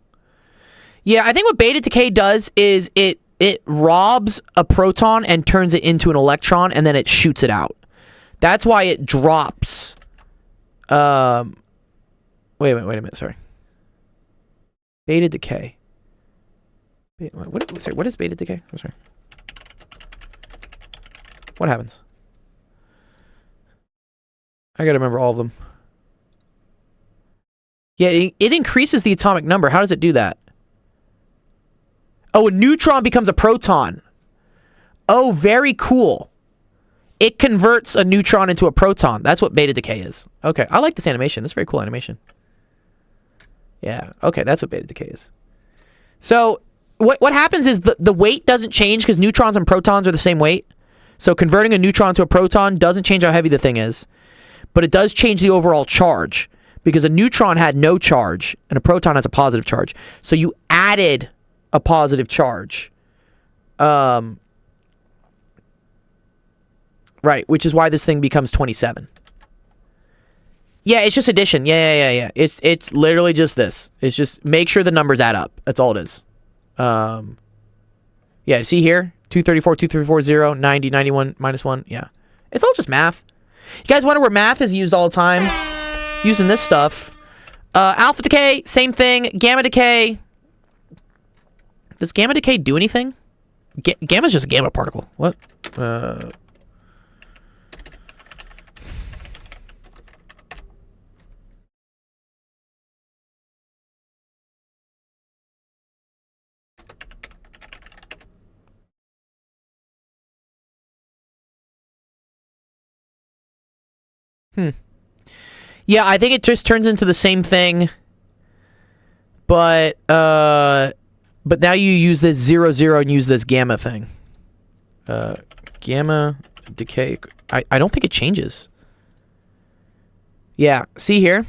[SPEAKER 1] Yeah, I think what beta decay does is it robs a proton and turns it into an electron, and then it shoots it out. That's why it drops. Wait a minute, sorry. Beta decay. What is beta decay? I'm sorry. What happens? I gotta remember all of them. Yeah, it increases the atomic number. How does it do that? Oh, a neutron becomes a proton. Oh, very cool. It converts a neutron into a proton. That's what beta decay is. Okay, I like this animation. This is very cool animation. Yeah, okay, that's what beta decay is. So, what happens is the weight doesn't change because neutrons and protons are the same weight. So converting a neutron to a proton doesn't change how heavy the thing is. But it does change the overall charge because a neutron had no charge and a proton has a positive charge. So you added a positive charge. Right, which is why this thing becomes 27. Yeah, it's just addition. Yeah. It's literally just this. It's just make sure the numbers add up. That's all it is. Yeah, see here? 234, 234, 0, 90, 91, -1. Yeah. It's all just math. You guys wonder where math is used all the time? Using this stuff. Alpha decay, same thing. Gamma decay. Does gamma decay do anything? Gamma's just a gamma particle. What? Yeah, I think it just turns into the same thing. But now you use this 0, 0 and use this gamma thing. Gamma decay. I don't think it changes. Yeah, see here?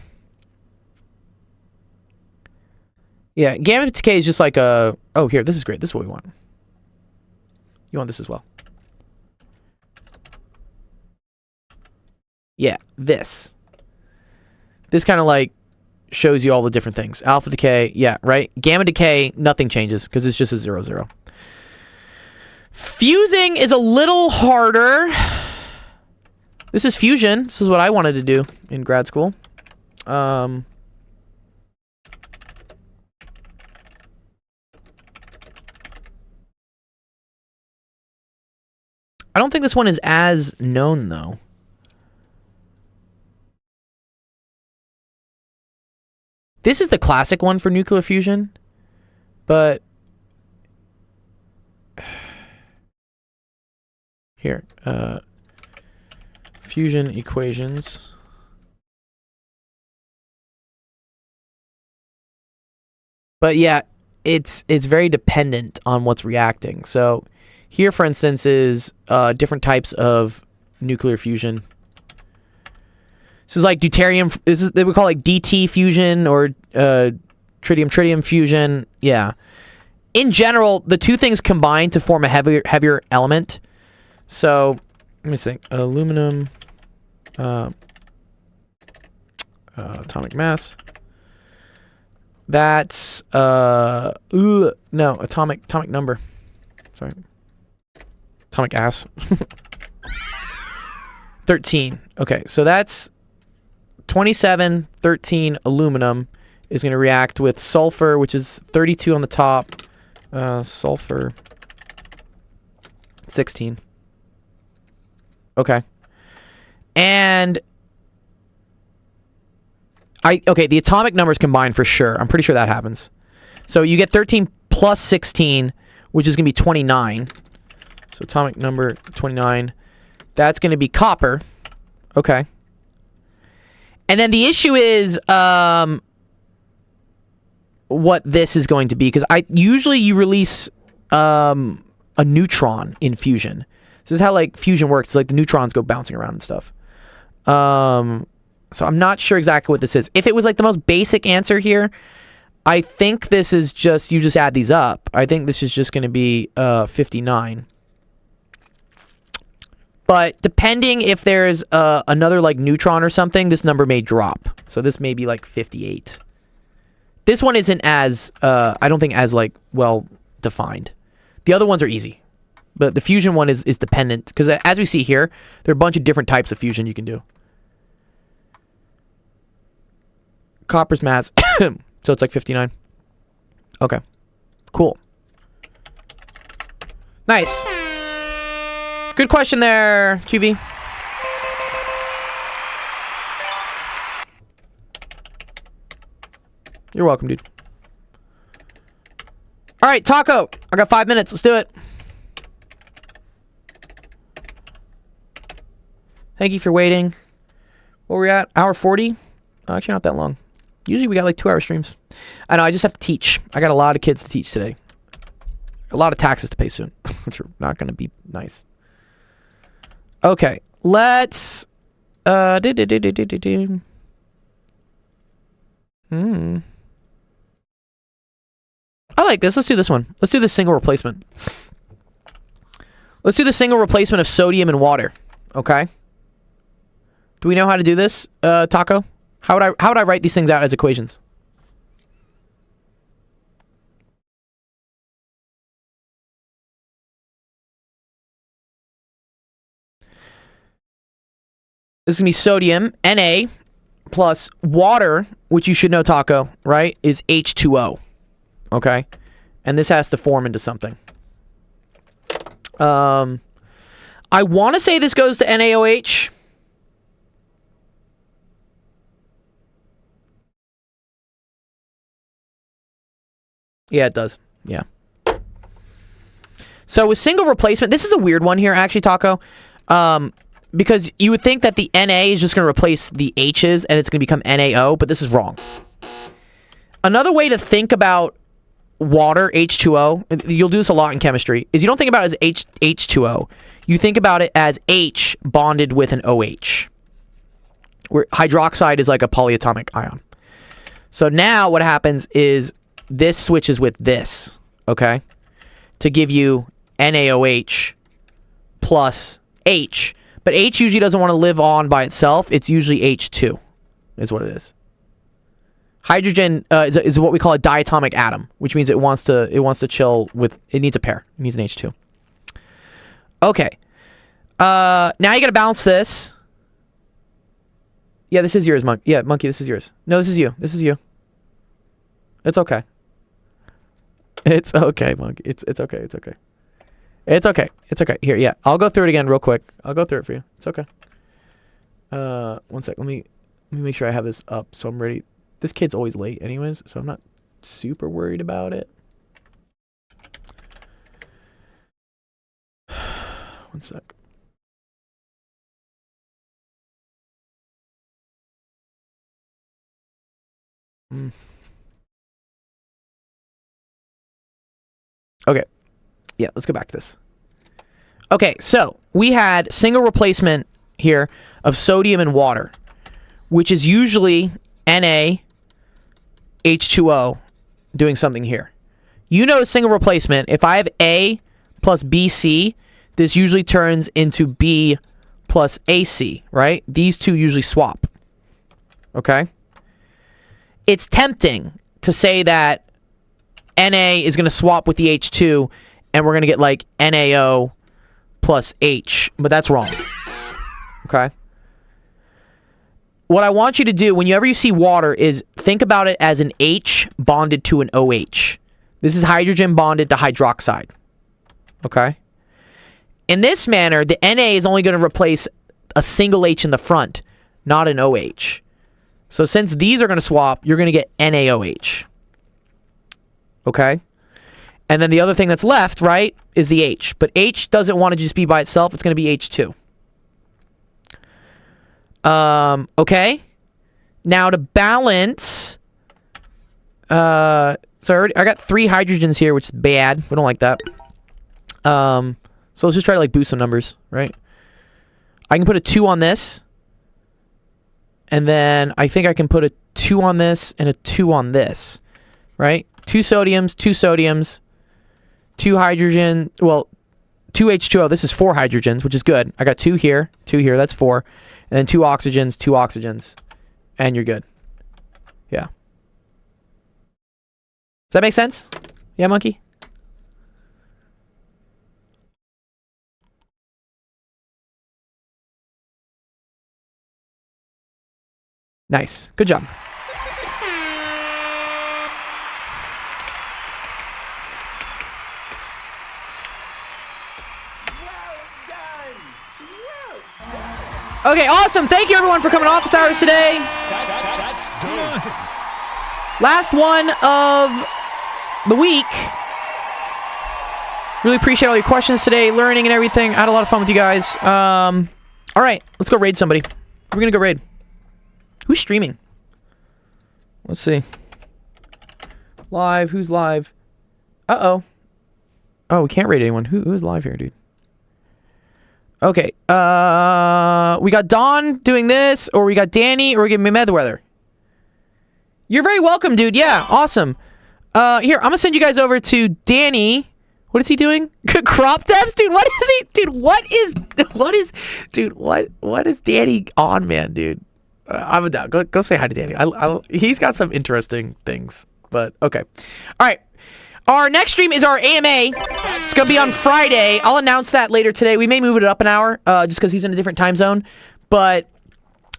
[SPEAKER 1] Yeah, gamma decay is just like a... Oh, here, this is great. This is what we want. You want this as well. Yeah, this. This kind of like shows you all the different things. Alpha decay, yeah, right? Gamma decay, nothing changes because it's just a 0, 0. Fusing is a little harder. This is fusion. This is what I wanted to do in grad school. I don't think this one is as known, though. This is the classic one for nuclear fusion, but here, fusion equations. But yeah, it's very dependent on what's reacting. So here, for instance, is different types of nuclear fusion. This is like deuterium. They would call it like DT fusion or tritium fusion. Yeah. In general, the two things combine to form a heavier element. So let me think. Aluminum, atomic mass. That's no, atomic number. Sorry. Atomic ass. 13. Okay, so that's 27, 13 aluminum is going to react with sulfur, which is 32 on the top. Sulfur 16. Okay. And the atomic numbers combine for sure. I'm pretty sure that happens. So you get 13 plus 16, which is going to be 29. So atomic number 29. That's going to be copper. Okay. And then the issue is what this is going to be, because usually you release a neutron in fusion. This is how like fusion works. It's like the neutrons go bouncing around and stuff. So I'm not sure exactly what this is. If it was like the most basic answer here, I think this is just, you just add these up. I think this is just going to be 59. But depending if there's another like neutron or something, this number may drop. So this may be like 58. This one isn't as, I don't think as like well defined. The other ones are easy. But the fusion one is dependent. Because as we see here, there are a bunch of different types of fusion you can do. Copper's mass. So it's like 59. Okay. Cool. Nice. Good question there, QV. You're welcome, dude. All right, Taco. I got 5 minutes. Let's do it. Thank you for waiting. Where we at? Hour 40? Actually, not that long. Usually we got like 2-hour streams. I know, I just have to teach. I got a lot of kids to teach today. A lot of taxes to pay soon, which are not going to be nice. Okay, let's... I like this. Let's do this one. Let's do the single replacement. Let's do the single replacement of sodium and water. Okay? Do we know how to do this, Taco? How would I write these things out as equations? This is going to be sodium, Na, plus water, which you should know, Taco, right, is H2O. Okay? And this has to form into something. I want to say this goes to NaOH. Yeah, it does. Yeah. So with single replacement, this is a weird one here, actually, Taco. Because you would think that the Na is just going to replace the H's and it's going to become NaO, but this is wrong. Another way to think about water, H2O, you'll do this a lot in chemistry, is you don't think about it as H2O. You think about it as H bonded with an OH. Where hydroxide is like a polyatomic ion. So now what happens is this switches with this, okay? To give you NaOH plus H. But H usually doesn't want to live on by itself. It's usually H2 is what it is. Hydrogen is what we call a diatomic atom, which means it wants to chill with, it needs a pair. It needs an H2. Okay. Now you got to balance this. Yeah, this is yours, Monkey. Yeah, Monkey, this is yours. No, this is you. This is you. It's okay. It's okay, Monkey. It's okay. It's okay. It's okay. It's okay. Here, yeah. I'll go through it again real quick. I'll go through it for you. It's okay. 1 sec. Let me make sure I have this up so I'm ready. This kid's always late anyways, so I'm not super worried about it. 1 sec. Okay. Yeah, let's go back to this. Okay, so we had single replacement here of sodium and water, which is usually NaH2O doing something here. You know single replacement, if I have A plus BC, this usually turns into B plus AC, right? These two usually swap. Okay? It's tempting to say that Na is going to swap with the H2 and we're going to get like NaO plus H, but that's wrong. Okay? What I want you to do whenever you see water is think about it as an H bonded to an OH. This is hydrogen bonded to hydroxide. Okay? In this manner, the Na is only going to replace a single H in the front, not an OH. So since these are going to swap, you're going to get NaOH. Okay? And then the other thing that's left, right, is the H. But H doesn't want to just be by itself. It's going to be H2. Okay? Now to balance... so I got 3 hydrogens here, which is bad. We don't like that. So let's just try to like boost some numbers, right? I can put a 2 on this. And then I think I can put a 2 on this and a 2 on this, right? 2 sodiums, 2 sodiums, 2 hydrogen, well, 2 H2O. This is 4 hydrogens, which is good. I got 2 here, that's 4. And then 2 oxygens, 2 oxygens. And you're good. Yeah. Does that make sense? Yeah, Monkey? Nice. Good job. Okay, awesome. Thank you everyone for coming office hours today.
[SPEAKER 5] That's done.
[SPEAKER 1] Last one of the week. Really appreciate all your questions today, learning and everything. I had a lot of fun with you guys. All right, let's go raid somebody. We're gonna go raid. Who's streaming? Let's see. Live. Who's live? Uh-oh. Oh, we can't raid anyone. Who's live here, dude? Okay. We got Don doing this, or we got Danny, or we got Mehmedweather. You're very welcome, dude. Yeah, awesome. Here, I'm gonna send you guys over to Danny. What is he doing? Crop depths? Dude, what is he? Dude, what is Danny on, man, dude? I'm a doubt. Go say hi to Danny. He's got some interesting things, but okay. All right. Our next stream is our AMA. It's going to be on Friday. I'll announce that later today. We may move it up an hour just because he's in a different time zone. But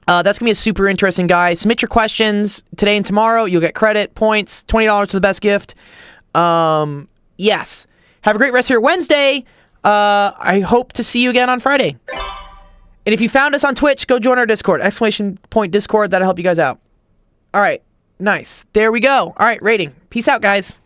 [SPEAKER 1] that's going to be a super interesting guy. Submit your questions today and tomorrow. You'll get credit, points, $20 to the best gift. Yes. Have a great rest of your Wednesday. I hope to see you again on Friday. And if you found us on Twitch, go join our Discord. !Discord. That'll help you guys out. All right. Nice. There we go. All right. Rating. Peace out, guys.